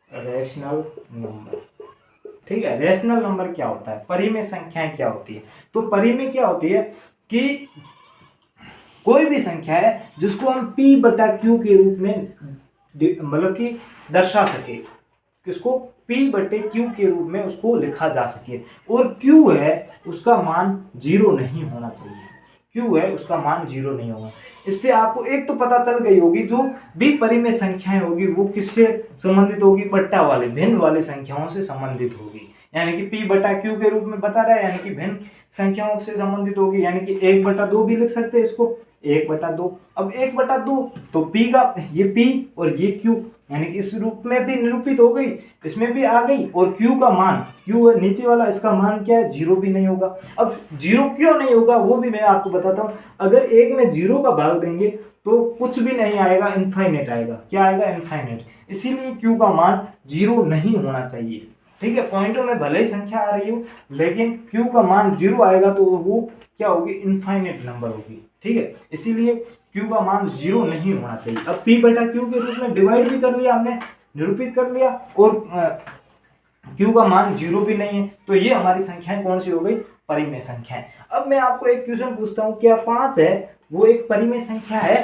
रेशनल नंबर। ठीक है, रेशनल नंबर क्या होता है, परिमेय संख्याएं क्या होती है। तो परिमेय क्या होती है कि कोई भी संख्या है जिसको हम p बटा q के रूप में मतलब कि दर्शा सके, किसको, p बटे q के रूप में उसको लिखा जा सके, और q है उसका मान 0 नहीं होना चाहिए, q है उसका मान 0 नहीं होगा। इससे आपको एक तो पता चल गई होगी, जो भी परिमेय संख्याएं होगी वो किससे संबंधित होगी, बट्टा वाले, भिन्न वाले संख्याओं से संबंधित होगी, यानी कि p बटा q के रूप में बता रहा है, यानी कि भिन्न संख्याओं से संबंधित होगी, यानी कि 1/2 भी लिख सकते हैं इसको, 1/2। अब 1/2 तो p का, ये p और ये q, यानी कि इस रूप में भी निरूपित हो गई, इसमें भी आ गई, और q का मान, q नीचे वाला, इसका मान क्या है, 0 भी नहीं होगा। अब 0 क्यों नहीं होगा वो भी मैं आपको बताता हूँ। अगर एक में 0 का भाग देंगे तो कुछ भी नहीं आएगा, इनफाइनेट आएगा। क्या आएगा, इनफाइनेट। इसीलिए q का मान 0 नहीं होना चाहिए। ठीक है, पॉइंटों में भले ही संख्या आ रही हो, लेकिन q का मान 0 आएगा तो वो क्या होगी, इनफाइनेट नंबर होगी। ठीक है, इसीलिए q का मान 0 नहीं होना चाहिए। अब p बटा q के रूप में डिवाइड भी कर लिया हमने, निरूपित कर लिया, और q का मान 0 भी नहीं है, तो ये हमारी संख्याएं कौन सी हो गई, परिमेय संख्याएं। अब मैं आपको एक क्वेश्चन पूछता हूँ, क्या 5 है वो एक परिमेय संख्या है,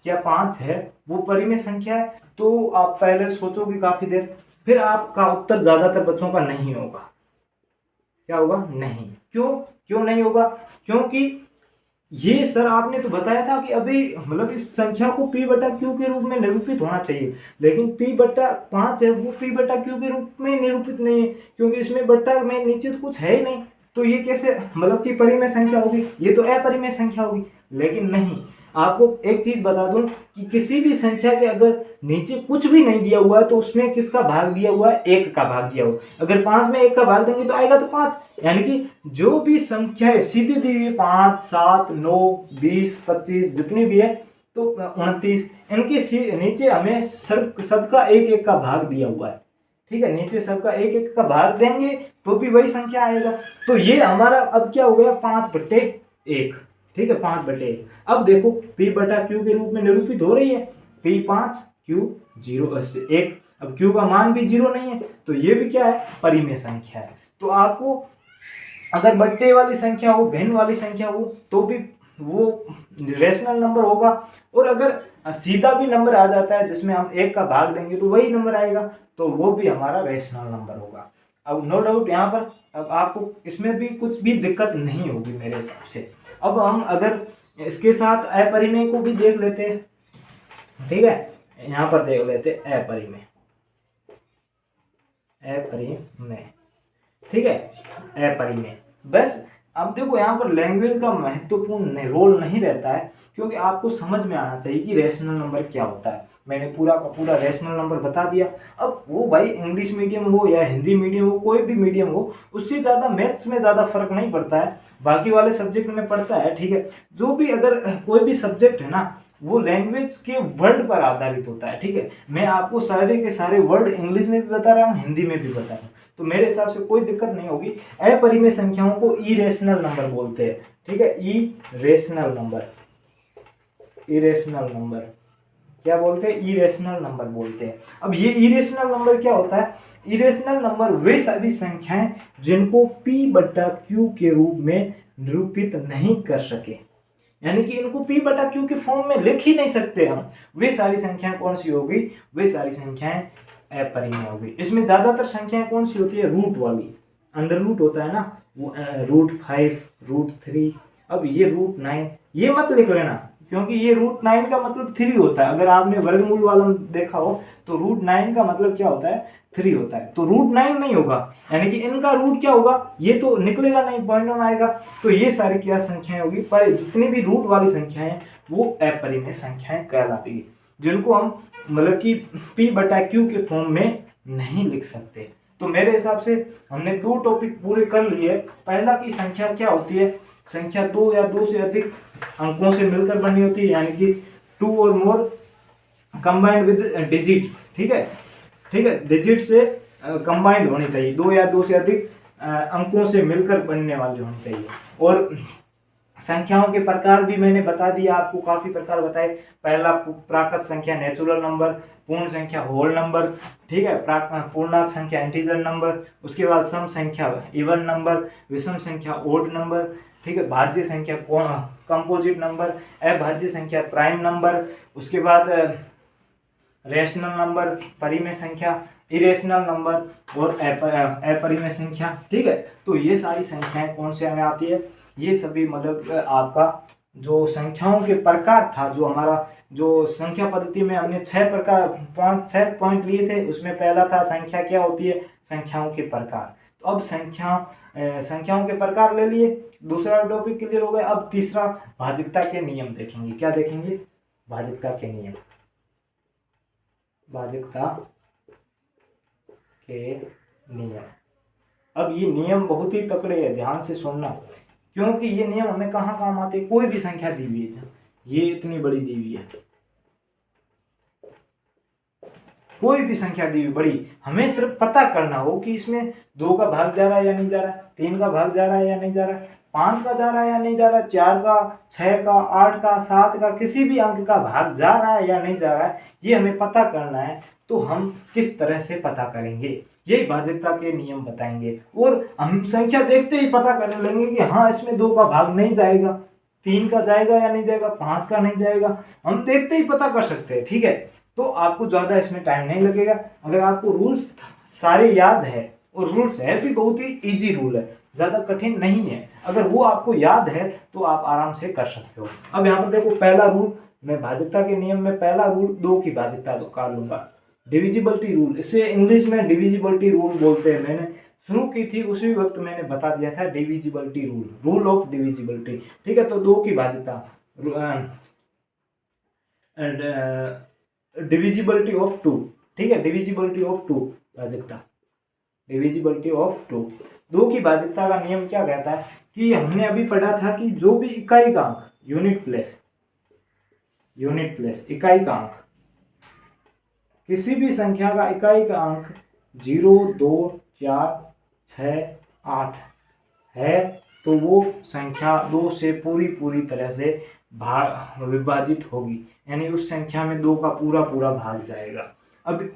क्या 5 है वो परिमेय संख्या है। तो आप पहले सोचोगे काफी देर, फिर आपका उत्तर ज्यादातर बच्चों का नहीं होगा। क्या होगा, नहीं। क्यों नहीं होगा, क्योंकि ये सर आपने तो बताया था कि अभी मतलब इस संख्या को p बटा q के रूप में निरूपित होना चाहिए, लेकिन p बटा 5 है वो p बटा q के रूप में निरूपित नहीं है, क्योंकि इसमें बट्टा में नीचे तो कुछ है ही नहीं, तो ये कैसे मतलब कि परिमेय संख्या होगी, ये तो अपरिमेय संख्या होगी। लेकिन नहीं, आपको एक चीज बता दूं कि किसी भी संख्या के अगर नीचे कुछ भी नहीं दिया हुआ है तो उसमें किसका भाग दिया हुआ है, 1 का भाग दिया हुआ। अगर 5 में 1 का भाग देंगे तो आएगा तो 5, यानी कि जो भी संख्या है सीधी दी हुई 5 7 9 20 25 जितनी भी है, तो 29, इनके नीचे हमें सबका 1 का भाग दिया हुआ है। ठीक है, नीचे सबका 1 का भाग देंगे तो भी वही संख्या आएगा। तो ये हमारा अब क्या हो गया, 5/1। ठीक है, 5/1। अब देखो p बटा q के रूप में निरूपित हो रही है, p 5 q 0 से 1। अब q का मान भी 0 नहीं है, तो ये भी क्या है, परिमेय संख्या है। तो आपको अगर बट्टे वाली संख्या हो, भिन्न वाली संख्या हो, तो भी वो रेशनल नंबर होगा, और अगर सीधा भी नंबर आ जाता है जिसमें हम 1 का भाग देंगे तो वही नंबर आएगा, तो वो भी हमारा रेशनल नंबर होगा। अब नो डाउट यहाँ पर अब आपको इसमें भी कुछ भी दिक्कत नहीं होगी मेरे हिसाब से। अब हम अगर इसके साथ अपरिमेय को भी देख लेते हैं। ठीक है, यहाँ पर देख लेते हैं अपरिमेय। ठीक है, अपरिमेय। बस अब देखो यहाँ पर लैंग्वेज का महत्वपूर्ण रोल नहीं रहता है, क्योंकि आपको समझ में आना चाहिए कि रेशनल नंबर क्या होता है। मैंने पूरा का पूरा रैशनल नंबर बता दिया। अब वो भाई इंग्लिश मीडियम हो या हिंदी मीडियम हो, कोई भी मीडियम हो, उससे ज़्यादा मैथ्स में ज़्यादा फर्क नहीं पड़ता है, बाकी वाले सब्जेक्ट में पड़ता है, ठीक है। जो भी अगर कोई भी सब्जेक्ट है ना, वो लैंग्वेज के वर्ड पर आधारित होता है, ठीक है। मैं आपको सारे के सारे वर्ड इंग्लिश में भी बता रहा हूँ, हिंदी में भी बता रहा हूँ, तो मेरे हिसाब से कोई दिक्कत नहीं होगी। अपरिमेय संख्याओं को इरेशनल नंबर बोलते हैं, ठीक है। इरेशनल नंबर, इरेशनल नंबर क्या बोलते हैं? इरेशनल नंबर बोलते हैं। अब ये इरेशनल नंबर क्या होता है? इरेशनल नंबर वे सभी संख्याएं जिनको p/q के रूप में निरूपित नहीं कर सके, यानी कि इनको p/q के फॉर्म में लिख ही नहीं सकते हम, वे सारी संख्याएं कौन सी होगी? वे सारी संख्याएं अपरिमेय होगी। इसमें ज्यादातर संख्याएं कौन सी होती है? रूट वाली, अंडर रूट होता है ना, वो √5, √3। अब ये √9 ये मत लिख लेना, क्योंकि ये √9 का मतलब 3 होता है। अगर आपने वर्गमूल वाला देखा हो तो √9 का मतलब क्या होता है? 3 होता है। तो √9 नहीं होगा, यानी कि इनका रूट क्या होगा? ये तो निकलेगा नहीं, पॉइंट में आएगा। तो ये सारी क्या संख्याएं होगी? पर जितनी भी रूट वाली संख्याएं वो अपरिमेय संख्याएं कहलाती है, जिनको हम मतलब कि p/q के फॉर्म में नहीं लिख सकते। तो मेरे हिसाब से हमने 2 टॉपिक पूरे कर लिए। पहला की संख्या क्या होती है? संख्या 2 या 2 से अधिक अंकों से मिलकर बनी होती है, यानी कि 2 और मोर कंबाइंड विद डिजिट, ठीक है, ठीक है, डिजिट से कंबाइंड होनी चाहिए, 2 या 2 से अधिक अंकों से मिलकर बनने वाली होनी चाहिए। और संख्याओं के प्रकार भी मैंने बता दिया आपको, काफी प्रकार बताए। पहला प्राकृत संख्या नेचुरल नंबर, पूर्ण संख्या होल नंबर, ठीक है, पूर्णांक संख्या इंटीजर नंबर, उसके बाद सम संख्या इवन नंबर, विषम संख्या ओड नंबर, ठीक है, भाज्य संख्या कंपोजिट नंबर, अभाज्य संख्या प्राइम नंबर, उसके बाद रैशनल नंबर, परिमेय संख्या, इरेशनल नंबर और अपरिमेय संख्या, ठीक है। तो ये सारी संख्याएं कौन से में आती है? ये सभी मतलब आपका जो संख्याओं के प्रकार था, जो हमारा जो संख्या पद्धति में हमने 6 पॉइंट लिए थे, उसमें पहला था संख्या क्या होती है? संख्याओं के प्रकार। तो अब संख्याओं के प्रकार ले लिए, दूसरा टॉपिक क्लियर हो गया। अब तीसरा भाज्यता के नियम देखेंगे। क्या देखेंगे? भाज्यता के नियम, भाज्यता के नियम। अब ये नियम बहुत ही तकड़े हैं, ध्यान से सुनना, क्योंकि ये नियम हमें कहाँ काम आते हैं? कोई भी संख्या दी हुई है, ये इतनी बड़ी दी हुई है, कोई भी संख्या दी हुई बड़ी, हमें सिर्फ पता करना हो कि इसमें 2 का भाग जा रहा है या नहीं जा रहा है, 3 का भाग जा रहा है या नहीं जा रहा है, 5 का जा रहा है या नहीं जा रहा है, 4 का, 6 का, 8 का, 7 का, किसी भी अंक का भाग जा रहा है या नहीं जा रहा है, ये हमें पता करना है। तो हम किस तरह से पता करेंगे? यही भाज्यता के नियम बताएंगे। और हम संख्या देखते ही पता कर लेंगे कि हाँ, इसमें 2 का भाग नहीं जाएगा, 3 का जाएगा या नहीं जाएगा, 5 का नहीं जाएगा, हम देखते ही पता कर सकते हैं, ठीक है। तो आपको ज़्यादा इसमें टाइम नहीं लगेगा। अगर आपको रूल्स सारे याद है, और रूल्स है भी बहुत ही इजी रूल है, ज़्यादा कठिन नहीं है, अगर वो आपको याद है तो आप आराम से कर सकते हो। अब यहाँ पर देखो, पहला रूल, मैं भाज्यता के नियम में पहला रूल 2 की भाज्यता निकाल लूंगा, डिविजिबिलिटी रूल। इसे इंग्लिश में डिविजिबिलिटी रूल बोलते हैं। मैंने शुरू की थी उसी वक्त मैंने बता दिया था divisibility rule, rule of divisibility, ठीक है। तो 2 की भाज्यता, डिविजिबिलिटी ऑफ 2, ठीक है, डिविजिबिलिटी ऑफ 2 भाज्यता, डिविजिबिलिटी ऑफ 2। 2 की भाज्यता का नियम क्या कहता है कि हमने अभी पढ़ा था कि जो भी इकाई का अंक, यूनिट प्लेस इकाई का अंक, किसी भी संख्या का इकाई का अंक 0, 2, 4, 6, 8 है, तो वो संख्या 2 से पूरी तरह से विभाजित होगी, यानी उस संख्या में 2 का पूरा भाग जाएगा। अब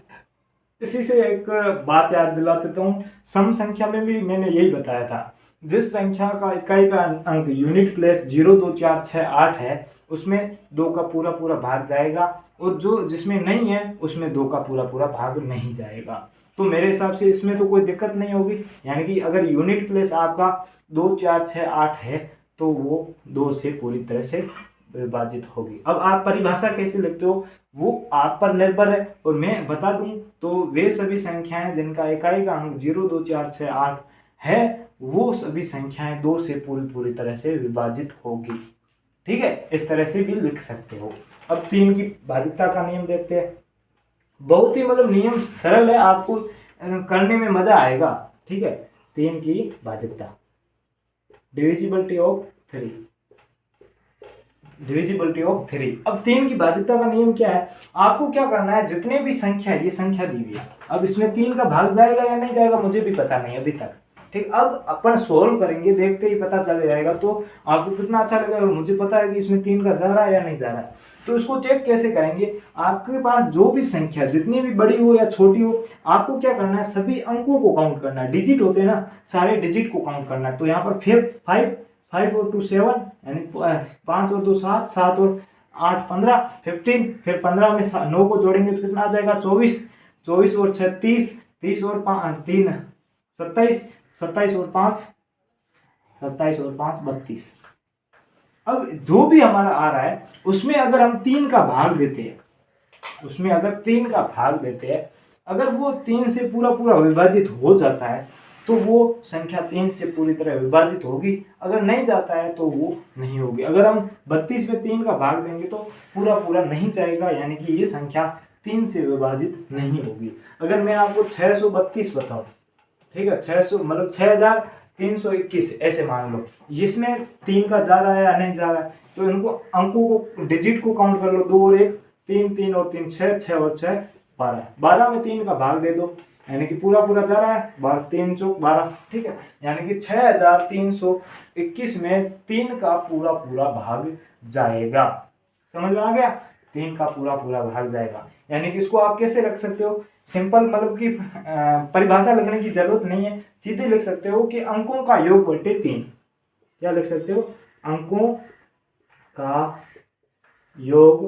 इसी से एक बात याद दिला देता हूँ, सम संख्या में भी मैंने यही बताया था, जिस संख्या का इकाई का अंक यूनिट प्लेस 0, 2, 4, 6, 8 है, उसमें 2 का पूरा भाग जाएगा, और जो जिसमें नहीं है उसमें 2 का पूरा भाग नहीं जाएगा। तो मेरे हिसाब से इसमें तो कोई दिक्कत नहीं होगी, यानी कि अगर यूनिट प्लेस आपका 2, 4, 6, 8 है तो वो 2 से पूरी तरह से विभाजित होगी। अब आप परिभाषा कैसे लिखते हो वो आप पर निर्भर है, और मैं बता दूं तो वे सभी संख्याएं जिनका इकाई का अंक 0, 2, 4, 6, 8 है, वो सभी संख्याएं 2 से पूरी तरह से विभाजित होगी, ठीक है। इस तरह से भी लिख सकते हो। अब 3 की भाज्यता का नियम देखते हैं। बहुत ही मतलब नियम सरल है, आपको करने में मजा आएगा। ठीक है, 3 की भाजकता, डिविजिबिलिटी ऑफ 3, डिविजिबिलिटी ऑफ 3। अब 3 की भाजकता का नियम क्या है, आपको क्या करना है, जितने भी संख्या, ये संख्या दी हुई है, अब इसमें 3 का भाग जाएगा या नहीं जाएगा मुझे भी पता नहीं अभी तक। ठीक, अब अपन सोल्व करेंगे, देखते ही पता चल जाएगा, तो आपको कितना अच्छा लगेगा, मुझे पता है कि इसमें 3 का जा रहा है या नहीं जा रहा है। तो इसको चेक कैसे करेंगे, आपके पास जो भी संख्या जितनी भी बड़ी हो या छोटी हो, आपको क्या करना है, सभी अंकों को काउंट करना है, डिजिट होते हैं ना, सारे डिजिट को काउंट करना है। तो यहाँ पर फिर 5 और 2 7, यानी 5 और 2 7, 7 और 8 15, 15, फिर 15 में 9 को जोड़ेंगे तो कितना आ जाएगा 24, 24 और 6 30, 30 और 3 27, 27 और 5 27 और 5 32। अब जो भी हमारा आ रहा है उसमें अगर हम 3 का भाग देते हैं, उसमें अगर 3 का भाग देते हैं, अगर वो 3 से पूरा पूरा विभाजित हो जाता है तो वो संख्या 3 से पूरी तरह विभाजित होगी, अगर नहीं जाता है तो वो नहीं होगी। अगर हम 32 में 3 का भाग देंगे तो पूरा पूरा नहीं जाएगा, यानी कि ये संख्या 3 से विभाजित नहीं होगी। अगर मैं आपको 632 बताऊं, ठीक है, 600 मतलब 6321 ऐसे मान लो, जिसमें 3 का जा रहा है या नहीं जा रहा है, तो इनको अंकों को, डिजिट को काउंट कर लो, 2 और 1 3, 3 और 3 6, 6 और 6 12, 12 में 3 का भाग दे दो, यानी कि पूरा पूरा जा रहा है, 12 3 चौक 12। ठीक है, यानी कि 6321 में 3 का पूरा पूरा भाग जाएगा। समझ में आ गया, 3 का पूरा पूरा भाग जाएगा। यानी कि इसको आप कैसे रख सकते हो, सिंपल, मतलब कि परिभाषा लगने की जरूरत नहीं है, सीधे लिख सकते हो कि अंकों का योग बटे 3। क्या लिख सकते हो, अंकों का योग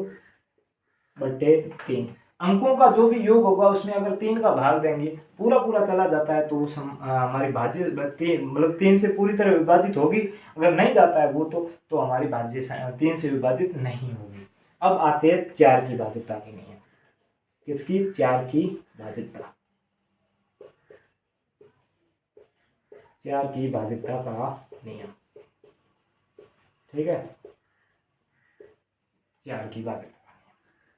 बटे 3। अंकों का जो भी योग होगा उसमें अगर 3 का भाग देंगे, पूरा पूरा चला जाता है तो हमारी भाज्य मतलब 3 से पूरी तरह विभाजित होगी, अगर नहीं जाता है वो तो हमारी भाज्य 3 से विभाजित नहीं होगी। अब आते हैं 4 की भाज्यता के नियम। किसकी, 4 की भाज्यता, 4 की भाज्यता का नियम। ठीक है, 4 की भाज्यता।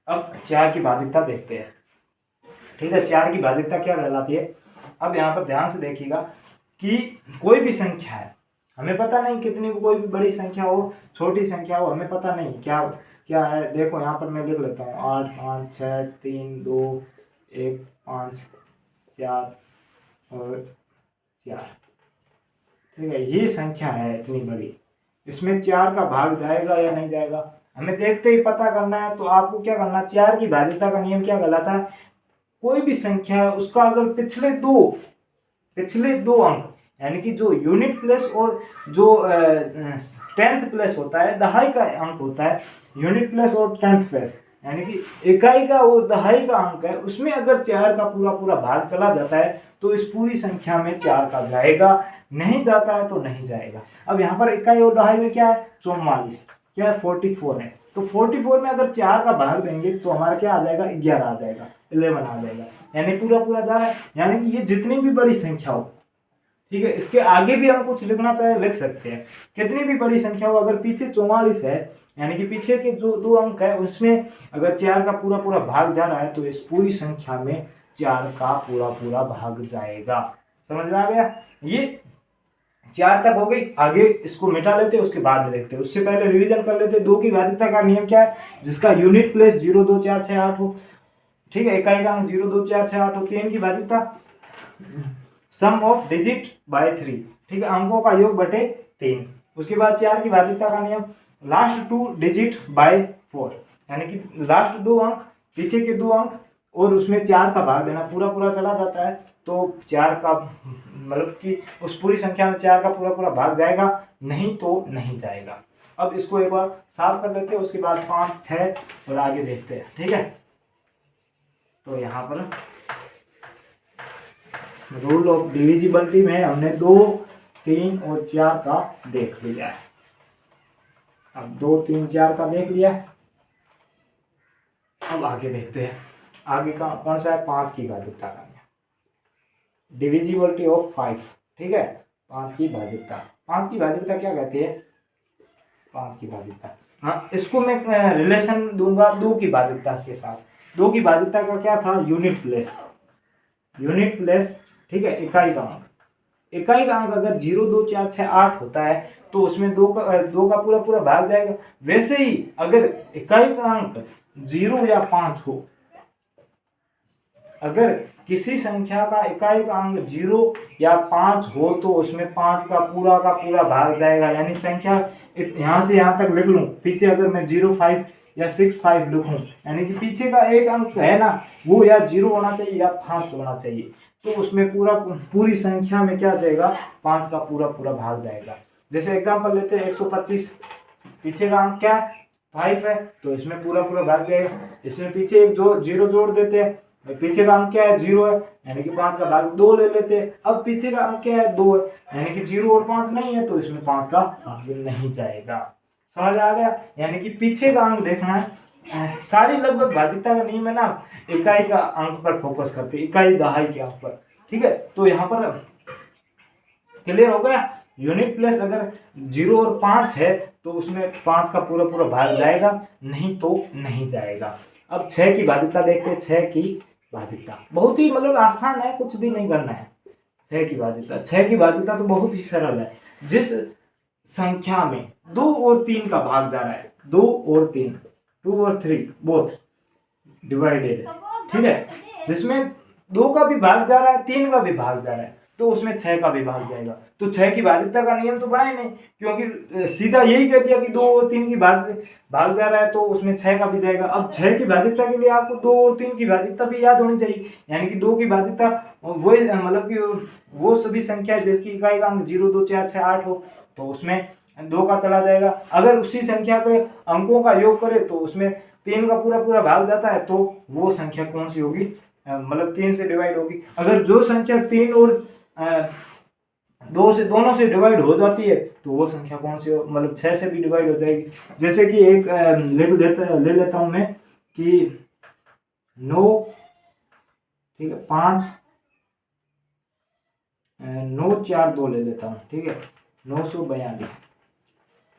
अब 4 की भाज्यता देखते हैं। ठीक है, 4 की भाज्यता क्या कहलाती है, अब यहाँ पर ध्यान से देखिएगा कि कोई भी संख्या है, हमें पता नहीं कितनी, कोई भी बड़ी संख्या हो छोटी संख्या हो, हमें पता नहीं क्या क्या है। देखो यहाँ पर मैं लिख लेता हूँ 8 5 6 3 2 1 5 4 और 4। ठीक है, ये संख्या है इतनी बड़ी, इसमें 4 का भाग जाएगा या नहीं जाएगा हमें देखते ही पता करना है। तो आपको क्या करना है, 4 की भाज्यता का नियम क्या कहलाता है, कोई भी संख्या है उसका अगर पिछले दो अंक, यानी कि जो यूनिट प्लेस और जो 10th प्लेस होता है, दहाई का अंक होता है, यूनिट प्लेस और 10th प्लेस, यानी कि इकाई का वो दहाई का अंक है, उसमें अगर 4 का पूरा पूरा भाग चला जाता है तो इस पूरी संख्या में 4 का जाएगा, नहीं जाता है तो नहीं जाएगा। अब यहाँ पर इकाई और दहाई में क्या है, 44, क्या है 44 है, तो 44 में अगर 4 का भाग देंगे तो हमारा क्या आ जाएगा, 11 आ जाएगा, 11 आ जाएगा, यानी पूरा पूरा जा रहा है। यानी कि ये जितनी भी बड़ी संख्या हो, ठीक है, इसके आगे भी हम कुछ लिखना चाहे लिख सकते हैं, कितनी भी बड़ी संख्या हो, अगर पीछे 44 है, यानी कि पीछे के जो 2 अंक है उसमें अगर 4 का पूरा पूरा भाग जा रहा है तो इस पूरी संख्या में 4 का पूरा पूरा भाग जाएगा। समझ में आ गया, ये 4 तक हो गई, आगे इसको मिटा लेते उसके बाद देखते हैं, उससे पहले रिवीजन कर लेते। 2 की भाज्यता का नियम क्या है, जिसका यूनिट प्लेस 0 2 4 6 8 हो, ठीक है, इकाई का अंक 0 2 4 6 8 हो। 3 की भाज्यता सम ऑफ डिजिट बाय 3, ठीक है, अंकों का योग बटे 3। उसके बाद 4 की भाज्यता का नियम लास्ट 2 डिजिट बाय 4, यानी कि लास्ट 2 अंक, पीछे के 2 अंक और उसमें 4 का भाग देना, पूरा पूरा चला जाता है तो 4 का मतलब कि उस पूरी संख्या में 4 का पूरा पूरा भाग जाएगा, नहीं तो नहीं जाएगा। अब इसको एक बार साफ कर लेते हैं, उसके बाद 5 6 और आगे देखते हैं। ठीक है, तो यहाँ पर रूल ऑफ डिविजिबिलिटी में हमने 2 3 और 4 का देख लिया है। अब 2 3 4 का देख लिया है, अब आगे देखते हैं, आगे का कौन सा है, 5 की भाज्यता का, डिविजिबिलिटी ऑफ 5। ठीक है, 5 की भाज्यता, 5 की भाज्यता क्या कहती है, 5 की भाज्यता, हाँ, इसको मैं रिलेशन दूंगा 2 की भाज्यता के साथ। 2 की भाज्यता का क्या था, यूनिट प्लेस, यूनिट प्लेस, ठीक है, इकाई का अंक। इकाई का अंक अगर 0 2 4 6 8 होता है तो उसमें 2 का पूरा पूरा भाग जाएगा। वैसे ही अगर इकाई का अंक 0 या 5 हो, अगर किसी संख्या का इकाई का अंक 0 या 5 हो तो उसमें 5 का पूरा भाग जाएगा। यानी संख्या यहां से यहां तक लिख लूं, पीछे अगर मैं 05 या 65 लिखूं, यानी कि पीछे का एक अंक है ना, वो या 0 होना चाहिए या 5 होना चाहिए, तो उसमें पूरी संख्या में क्या जाएगा, 5 का पूरा भाग जाएगा। जैसे एग्जांपल लेते हैं 125, पीछे का अंक क्या है, 5 है, तो इसमें पूरा भाग जाएगा। इसमें पीछे एक जो 0 जोड़ देते हैं, पीछे का अंक क्या है, 0 है, यानी कि 5 का भाग 2 ले लेते हैं। अब पीछे का अंक क्या है, 2 है, यानी कि 0 और 5 नहीं है, तो इसमें 5 का भाग नहीं जाएगा। समझ आ गया? यानी कि पीछे का अंक देखना है। सारी लगभग भाज्यता का नियम है ना, इकाई का अंक पर फोकस करते हैं, इकाई दहाई के अंक पर, ठीक है। तो यहाँ पर क्लियर हो गया, यूनिट प्लेस अगर 0 और 5 है तो उसमें 5 का पूरा भाग जाएगा, नहीं तो नहीं जाएगा। अब 6 की भाज्यता देखते हैं। 6 की भाज्यता बहुत ही मतलब आसान है, कुछ भी नहीं करना है। 6 की भाज्यता तो बहुत ही सरल है। जिस संख्या में 2 और 3 का भाग जा रहा है, 2 और 3, 2 और 3 बोथ डिवाइडेड, ठीक है, जिसमें 2 का भी भाग जा रहा है, 3 का भी भाग जा रहा है, तो उसमें 6 का भी भाग जाएगा। तो 6 की भाज्यता का नियम तो बना ही नहीं, क्योंकि सीधा यही कह दिया कि 2 और 3 की भाग जा रहा है तो उसमें 6 का भी जाएगा। अब 6 की भाज्यता के लिए आपको 2 और 3 की भाज्यता भी याद होनी चाहिए। यानी कि 2 की भाज्यता वही मतलब कि वो सभी संख्या जिसकी इकाई का अंक 0 2 4 6 8 हो, तो उसमें 2 का चला जाएगा। अगर उसी संख्या के अंकों का योग करे तो उसमें 3 का पूरा भाग जाता है, तो वो संख्या कौन सी होगी, मतलब 3 से डिवाइड होगी। अगर जो संख्या 3 और 2 से दोनों से डिवाइड हो जाती है तो वो संख्या कौन सी हो, मतलब 6 से भी डिवाइड हो जाएगी। जैसे कि एक ले लेता हूं मैं कि 9, ठीक है, 5 9 4 2 ले लेता हूं, ठीक है, 942,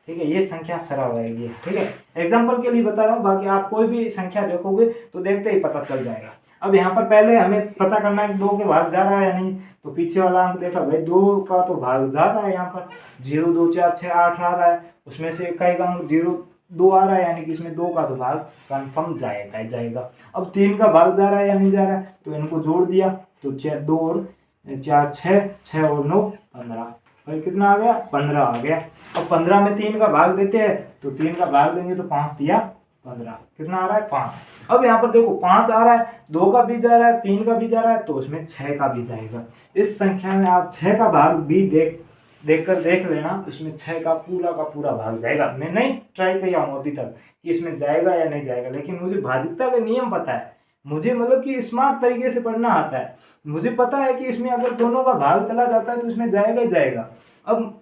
ठीक है, ये संख्या सरल रहेगी, ठीक है, एग्जाम्पल के लिए बता रहा हूँ। बाकी आप कोई भी संख्या देखोगे तो देखते ही पता चल जाएगा। अब यहाँ पर पहले हमें पता करना है कि 2 के भाग जा रहा है या नहीं, तो पीछे वाला अंक देखा भाई, 2 का तो भाग जा रहा है, यहाँ पर 0 2 4 6 8 आ रहा है, उसमें से इकाई का अंक 0 2 आ रहा है, यानी कि इसमें 2 का तो भाग कन्फर्म जाएगा। अब 3 का भाग जा रहा है या नहीं जा रहा है, तो इनको जोड़ दिया तो 2 और 4 6 और 9 15, भाई कितना आ गया, 15 आ गया। अब 15 में 3 का भाग देते हैं, तो 3 का भाग देंगे तो 5 दिया 15, कितना आ रहा है, 5। अब यहाँ पर देखो 5 आ रहा है, 2 का भी जा रहा है, 3 का भी जा रहा है, तो उसमें 6 का भी जाएगा। इस संख्या में आप 6 का भाग भी देख लेना, उसमें 6 का पूरा भाग जाएगा। मैं नहीं ट्राई किया हूँ अभी तक कि इसमें जाएगा या नहीं जाएगा, लेकिन मुझे भाज्यता का नियम पता है, मुझे मतलब कि स्मार्ट तरीके से पढ़ना आता है। मुझे पता है कि इसमें अगर दोनों का भाग चला जाता है तो इसमें जाएगा ही जाएगा। अब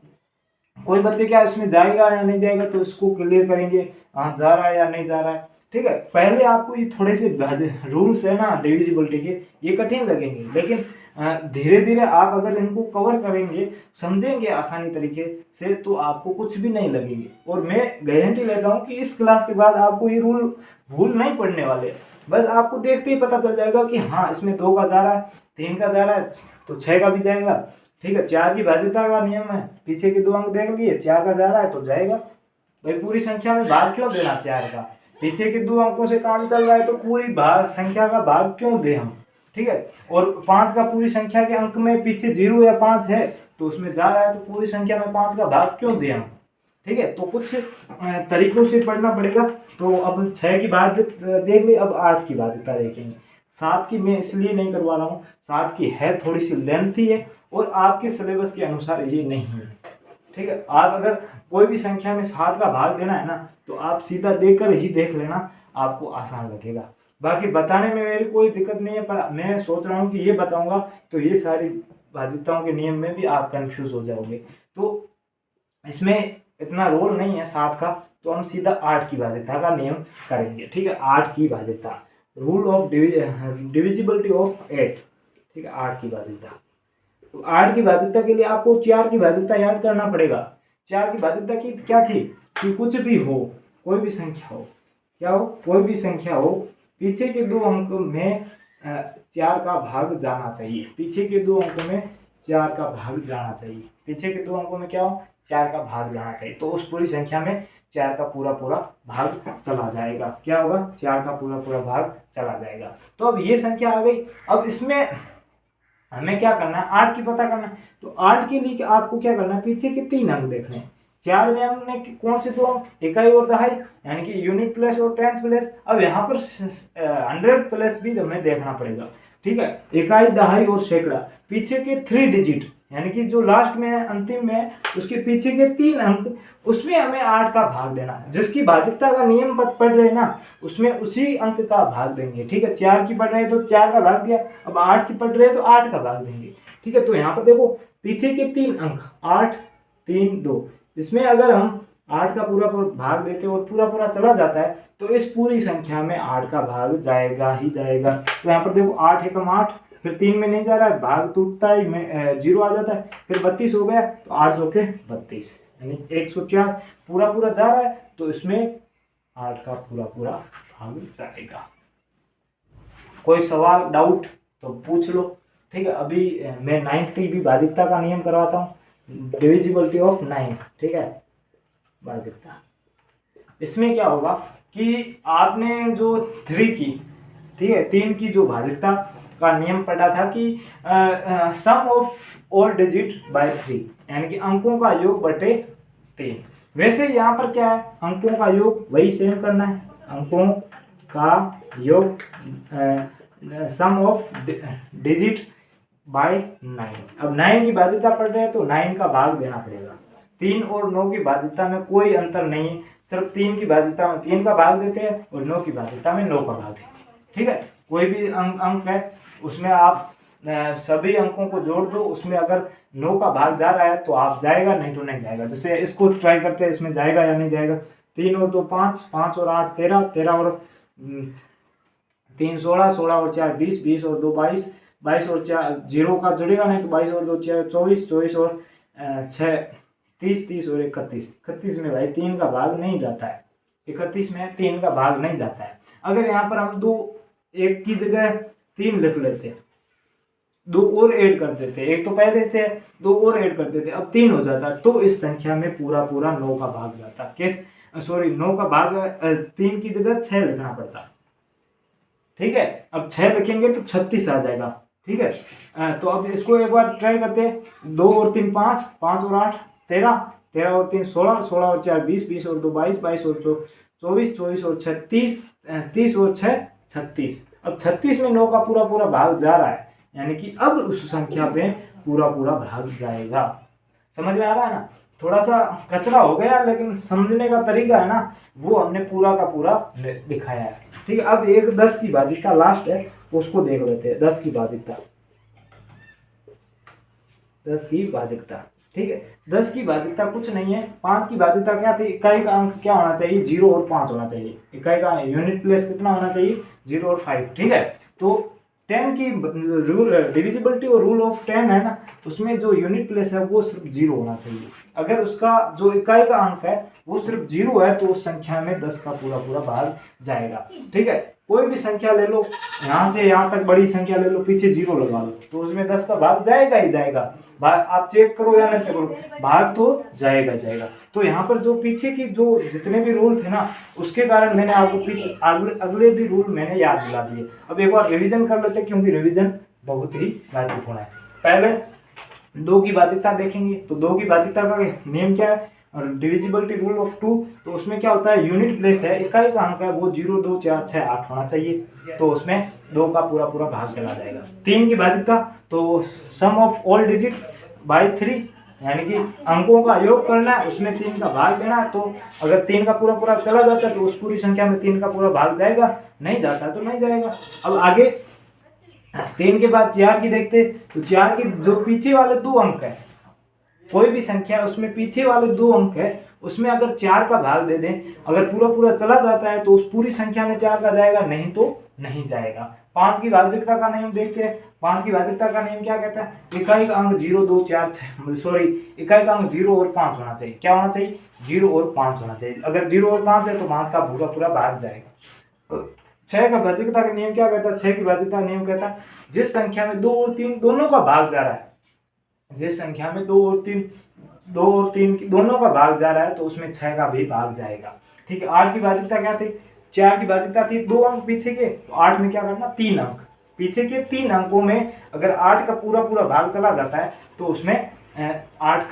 कोई बच्चे क्या इसमें जाएगा या नहीं जाएगा, तो इसको क्लियर करेंगे, हाँ जा रहा है या नहीं जा रहा है, ठीक है। पहले आपको ये थोड़े से रूल्स है ना डिविजिबिलिटी के, ये कठिन लगेंगे, लेकिन धीरे धीरे आप अगर इनको कवर करेंगे, समझेंगे आसानी तरीके से, तो आपको कुछ भी नहीं लगेंगे। और मैं गारंटी लेता हूँ कि इस क्लास के बाद आपको ये रूल भूल नहीं पड़ने वाले, बस आपको देखते ही पता चल जाएगा कि हाँ इसमें 2 का जा रहा है, 3 का जा रहा है, तो 6 का भी जाएगा, ठीक है। 4 की भाज्यता का नियम है, पीछे के 2 अंक देख लिए, 4 का जा रहा है तो जाएगा। भाई पूरी संख्या में भाग क्यों देना 4 का, पीछे के 2 अंकों से काम चल रहा है तो पूरी संख्या का भाग क्यों दे हम, ठीक है। और 5 का पूरी संख्या के अंक में पीछे 0 या 5 है तो उसमें जा रहा है, तो पूरी संख्या में 5 का भाग क्यों दे हम, ठीक है। तो कुछ तरीकों से पढ़ना पड़ेगा। तो अब 6 की बात देख ली, अब 8 की भाज्यता देखेंगे। 7 की मैं इसलिए नहीं करवा रहा हूँ, 7 की है थोड़ी सी लेंथी है और आपके सिलेबस के अनुसार ये नहीं है, ठीक है। आप अगर कोई भी संख्या में 7 का भाग देना है ना, तो आप सीधा देखकर ही देख लेना, आपको आसान लगेगा। बाकी बताने में मेरी कोई दिक्कत नहीं है, पर मैं सोच रहा हूँ कि ये बताऊंगा तो ये सारी भाज्यताओं के नियम में भी आप कंफ्यूज हो जाओगे। तो इसमें इतना रोल नहीं है 7 का, तो हम सीधा 8 की भाज्यता का नियम करेंगे, ठीक है। 8 की भाज्यता, रूल ऑफ डिविजिबिलिटी ऑफ 8, ठीक है, 8 की भाज्यता। तो 8 की भाज्यता के लिए आपको 4 की भाज्यता याद करना पड़ेगा। 4 की भाज्यता की क्या थी कि कुछ भी हो, कोई भी संख्या हो, क्या हो, कोई भी संख्या हो, पीछे के दो अंक में 4 का भाग जाना चाहिए। पीछे के दो अंक में 4 का भाग जाना चाहिए। पीछे के दो अंकों में क्या हो, 4 का भाग जाना चाहिए। तो उस पूरी संख्या में 4 का पूरा पूरा भाग चला जाएगा। क्या होगा, 4 का पूरा पूरा भाग चला जाएगा। तो अब ये संख्या आ गई। अब इसमें हमें क्या करना है, 8 की पता करना है। तो 8 के लिए आपको क्या करना है, पीछे के 3 अंक देखने हैं। 4 में हमने कौन से दो अंक, इकाई और दहाई, यानी कि यूनिट प्लेस और टेंथ प्लेस। अब यहाँ पर 100 प्लेस भी हमें देखना पड़ेगा, ठीक है। इकाई, दहाई और सैकड़ा, पीछे के 3 डिजिट, यानी कि जो लास्ट में है, अंतिम में है, उसके पीछे के 3 अंक, उसमें हमें 8 का भाग देना है। जिसकी भाजकता का नियम पढ़ रहे ना, उसमें उसी अंक का भाग देंगे, ठीक है। 4 की पढ़ रहे हैं तो 4 का भाग दिया, अब 8 की पढ़ रहे हैं तो 8 का भाग देंगे, ठीक है। तो यहाँ पर देखो पीछे के 3 अंक 8, 3, 2, इसमें अगर हम 8 का पूरा भाग देते और पूरा पूरा चला जाता है तो इस पूरी संख्या में 8 का भाग जाएगा ही जाएगा। तो यहाँ पर देखो 8 एकम 8, फिर 3 में नहीं जा रहा है, भाग टूटता है, 0 आ जाता है, फिर 32 हो गया, तो 8 सौ के 32, यानी 104 पूरा पूरा जा रहा है, तो इसमें 8 का पूरा पूरा भाग जाएगा। कोई सवाल डाउट तो पूछ लो, ठीक है। अभी मैं 9th की भी भाजकता का नियम करवाता हूँ, डिविजिबिलिटी ऑफ 9, ठीक है, भाजकता। इसमें क्या होगा कि आपने जो 3 की, ठीक है, 3 की जो भाजकता का नियम पढ़ा था कि सम ऑफ ऑल डिजिट बाय 3, यानी कि अंकों का योग बटे 3। वैसे यहाँ पर क्या है, अंकों का योग वही सेम करना है, अंकों का योग सम ऑफ डिजिट बाय 9। अब 9 की भाजकता पढ़ रहे हैं तो 9 का भाग देना पड़ेगा। 3 और 9 की भाजकता में कोई अंतर नहीं है, सिर्फ 3 की भाजकता में 3 का भाग देते हैं और 9 की भाजकता में 9 का भाग देते हैं, ठीक है। कोई भी अंक है उसमें आप सभी अंकों को जोड़ दो, उसमें अगर 9 का भाग जा रहा है तो आप जाएगा, नहीं तो नहीं जाएगा। जैसे इसको ट्राई करते हैं, इसमें जाएगा या नहीं जाएगा। 3 और 2 5, 5 और 8 13, 13 और 3 16, 16 और 4 20, 20 और 2 22, 22 और 4 0 का जुड़ेगा नहीं, तो 22 और 2 24, 24 और 6 30, 30 और 31, 31 में भाई 3 का भाग नहीं जाता है, 31 में 3 का भाग नहीं जाता है। अगर यहाँ पर हम 2 1 की जगह 3 लिख लेते, 2 और ऐड कर देते, एक तो पहले से 2 और ऐड कर देते, अब 3 हो जाता, तो इस संख्या में पूरा पूरा 9 का भाग जाता। किस 9 का भाग 3 की जगह 6 लिखना पड़ता, ठीक है। अब 6 लिखेंगे तो 36 आ जाएगा, ठीक है। तो अब इसको एक बार ट्राई करते हैं। 2 और 3 5, 5 और 8 13, 13 और 3 16, 16 और 4 20, 20 और 2 22, 22 और 24, 24 और 6 30, 30 और 6 36। अब 36 में 9 का पूरा पूरा भाग जा रहा है, यानी कि अब उस संख्या पे पूरा पूरा भाग जाएगा। समझ में आ रहा है ना, थोड़ा सा कचरा हो गया, लेकिन समझने का तरीका है ना, वो हमने पूरा का पूरा दिखाया है, ठीक है। अब एक 10 की भाजकता लास्ट है, उसको देख लेते हैं। 10 की भाजकता, 10 की भाजकता, ठीक है। 10 की भाजकता कुछ नहीं है। 5 की भाजकता क्या थी, इकाई का अंक क्या होना चाहिए, 0 और 5 होना चाहिए। इकाई का यूनिट प्लेस कितना होना चाहिए, 0 और 5, ठीक है। तो 10 की रूल डिविजिबिलिटी और रूल ऑफ 10 है ना, उसमें जो यूनिट प्लेस है वो सिर्फ 0 होना चाहिए। अगर उसका जो इकाई का अंक है वो सिर्फ 0 है तो उस संख्या में 10 का पूरा पूरा भाग जाएगा, ठीक है। कोई भी संख्या ले लो, यहाँ से यहाँ तक बड़ी संख्या ले लो, पीछे 0 लगा लो, तो उसमें 10 का भाग जाएगा ही जाएगा। आप चेक करो या ना चेक करो, भाग तो जाएगा जाएगा। तो यहाँ पर जो पीछे की जो जितने भी रूल थे ना, उसके कारण मैंने आपको पीछे अगले भी रूल मैंने याद दिला दिए। अब एक बार रिवीजन कर लेते, क्योंकि रिवीजन बहुत ही महत्वपूर्ण है। पहले 2 की भाजकता देखेंगे, तो 2 की भाजकता का नियम क्या है, और डिविजिबिलिटी रूल ऑफ 2, तो उसमें क्या होता है, यूनिट प्लेस है, इकाई का अंक है वो 0 2 4 6 8 होना चाहिए, तो उसमें 2 का पूरा पूरा भाग चला जाएगा। 3 की भाजकता, तो सम ऑफ ऑल डिजिट बाय 3, यानी कि अंकों का योग करना है, उसमें 3 का भाग देना है। तो अगर 3 का पूरा पूरा चला जाता है तो उस पूरी संख्या में 3 का पूरा भाग जाएगा, नहीं जाता तो नहीं जाएगा। अब आगे 3 के बाद 4 की देखते, तो 4 की जो पीछे वाले 2 अंक है, कोई भी संख्या उसमें पीछे वाले 2 अंक है, उसमें अगर 4 का भाग दे दें, अगर पूरा पूरा चला जाता है तो उस पूरी संख्या में 4 का जाएगा, नहीं तो नहीं जाएगा। 5 की भाजकता का नियम देखते हैं। 5 की भाजकता का नियम क्या कहता है, इकाई का अंक 0 2 4 6 इकाई का अंक 0 और 5 होना चाहिए। क्या होना चाहिए, 0 और 5 होना चाहिए। अगर 0 और 5 है तो 5 का पूरा पूरा भाग जाएगा। 6 का भाज्यिकता का नियम क्या कहता है? 6 की भाज्यिकता नियम कहता है जिस संख्या में 2 और 3 दोनों का भाग जा रहा है, जिस संख्या में 2 और 3 दोनों का भाग जा रहा है तो उसमें 6 का भी भाग जाएगा। ठीक है। 8 की भाज्यिकता क्या थी? 4 की भाज्यिकता थी 2 अंक पीछे के, तो 8 में क्या करना? 3 अंक पीछे के 3 अंकों में अगर 8 का पूरा भाग चला जाता है तो उसमें 8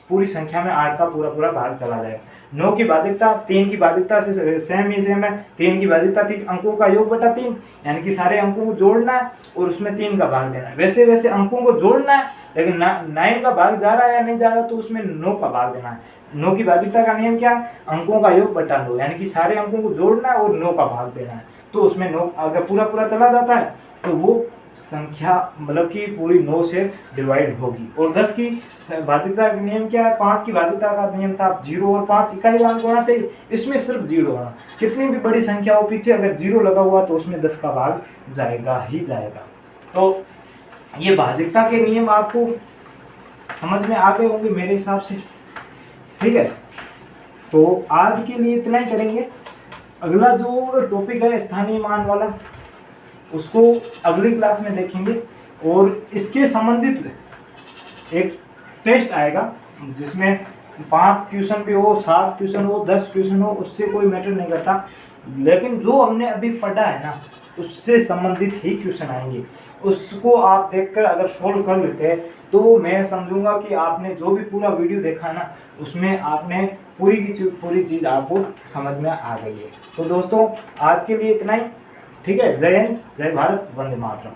पूरी संख्या में 8 का पूरा भाग चला जाएगा। 9 की भाज्यिकता 3 की भाज्यिकता से सेम है। 3 की भाज्यिकता थी अंकों का योग बटा 3, यानी कि सारे अंकों को जोड़ना है और उसमें 3 का भाग देना है। वैसे अंकों को जोड़ना है, लेकिन 9 का भाग जा रहा है या नहीं जा रहा तो उसमें 9 का भाग देना है। 9 की भाज्यिकता का नियम क्या है? अंकों का योग बटा 9, यानी कि सारे अंकों को जोड़ना है और 9 का भाग देना है। तो उसमें 9 अगर पूरा चला जाता है तो वो संख्या मतलब कि पूरी 9 से डिवाइड होगी। और 10 की भाज्यिकता का नियम क्या है? 5 की भाज्यिकता का नियम था 0 और 5 इकाई अंक होना चाहिए, इसमें सिर्फ 0 होना। कितनी भी बड़ी संख्या हो पीछे अगर 0 लगा हुआ तो उसमें 10 का भाग जाएगा ही जाएगा। तो ये भाज्यिकता के नियम आपको समझ में आ गए होंगे मेरे हिसाब से। ठीक है, तो आज के लिए इतना ही करेंगे। अगला जो टॉपिक है स्थानीय मान वाला, उसको अगली क्लास में देखेंगे। और इसके संबंधित एक टेस्ट आएगा जिसमें 5 क्वेश्चन भी हो, 7 क्वेश्चन हो, 10 क्वेश्चन हो, उससे कोई मैटर नहीं करता, लेकिन जो हमने अभी पढ़ा है ना उससे संबंधित ही क्वेश्चन आएंगे। उसको आप देखकर अगर सोल्व कर लेते हैं तो मैं समझूंगा कि आपने जो भी पूरा वीडियो देखा ना उसमें आपने पूरी की पूरी चीज़ आपको समझ में आ गई है। तो दोस्तों आज के लिए इतना ही। ठीक है, जय हिंद, जय भारत, वंदे मातरम।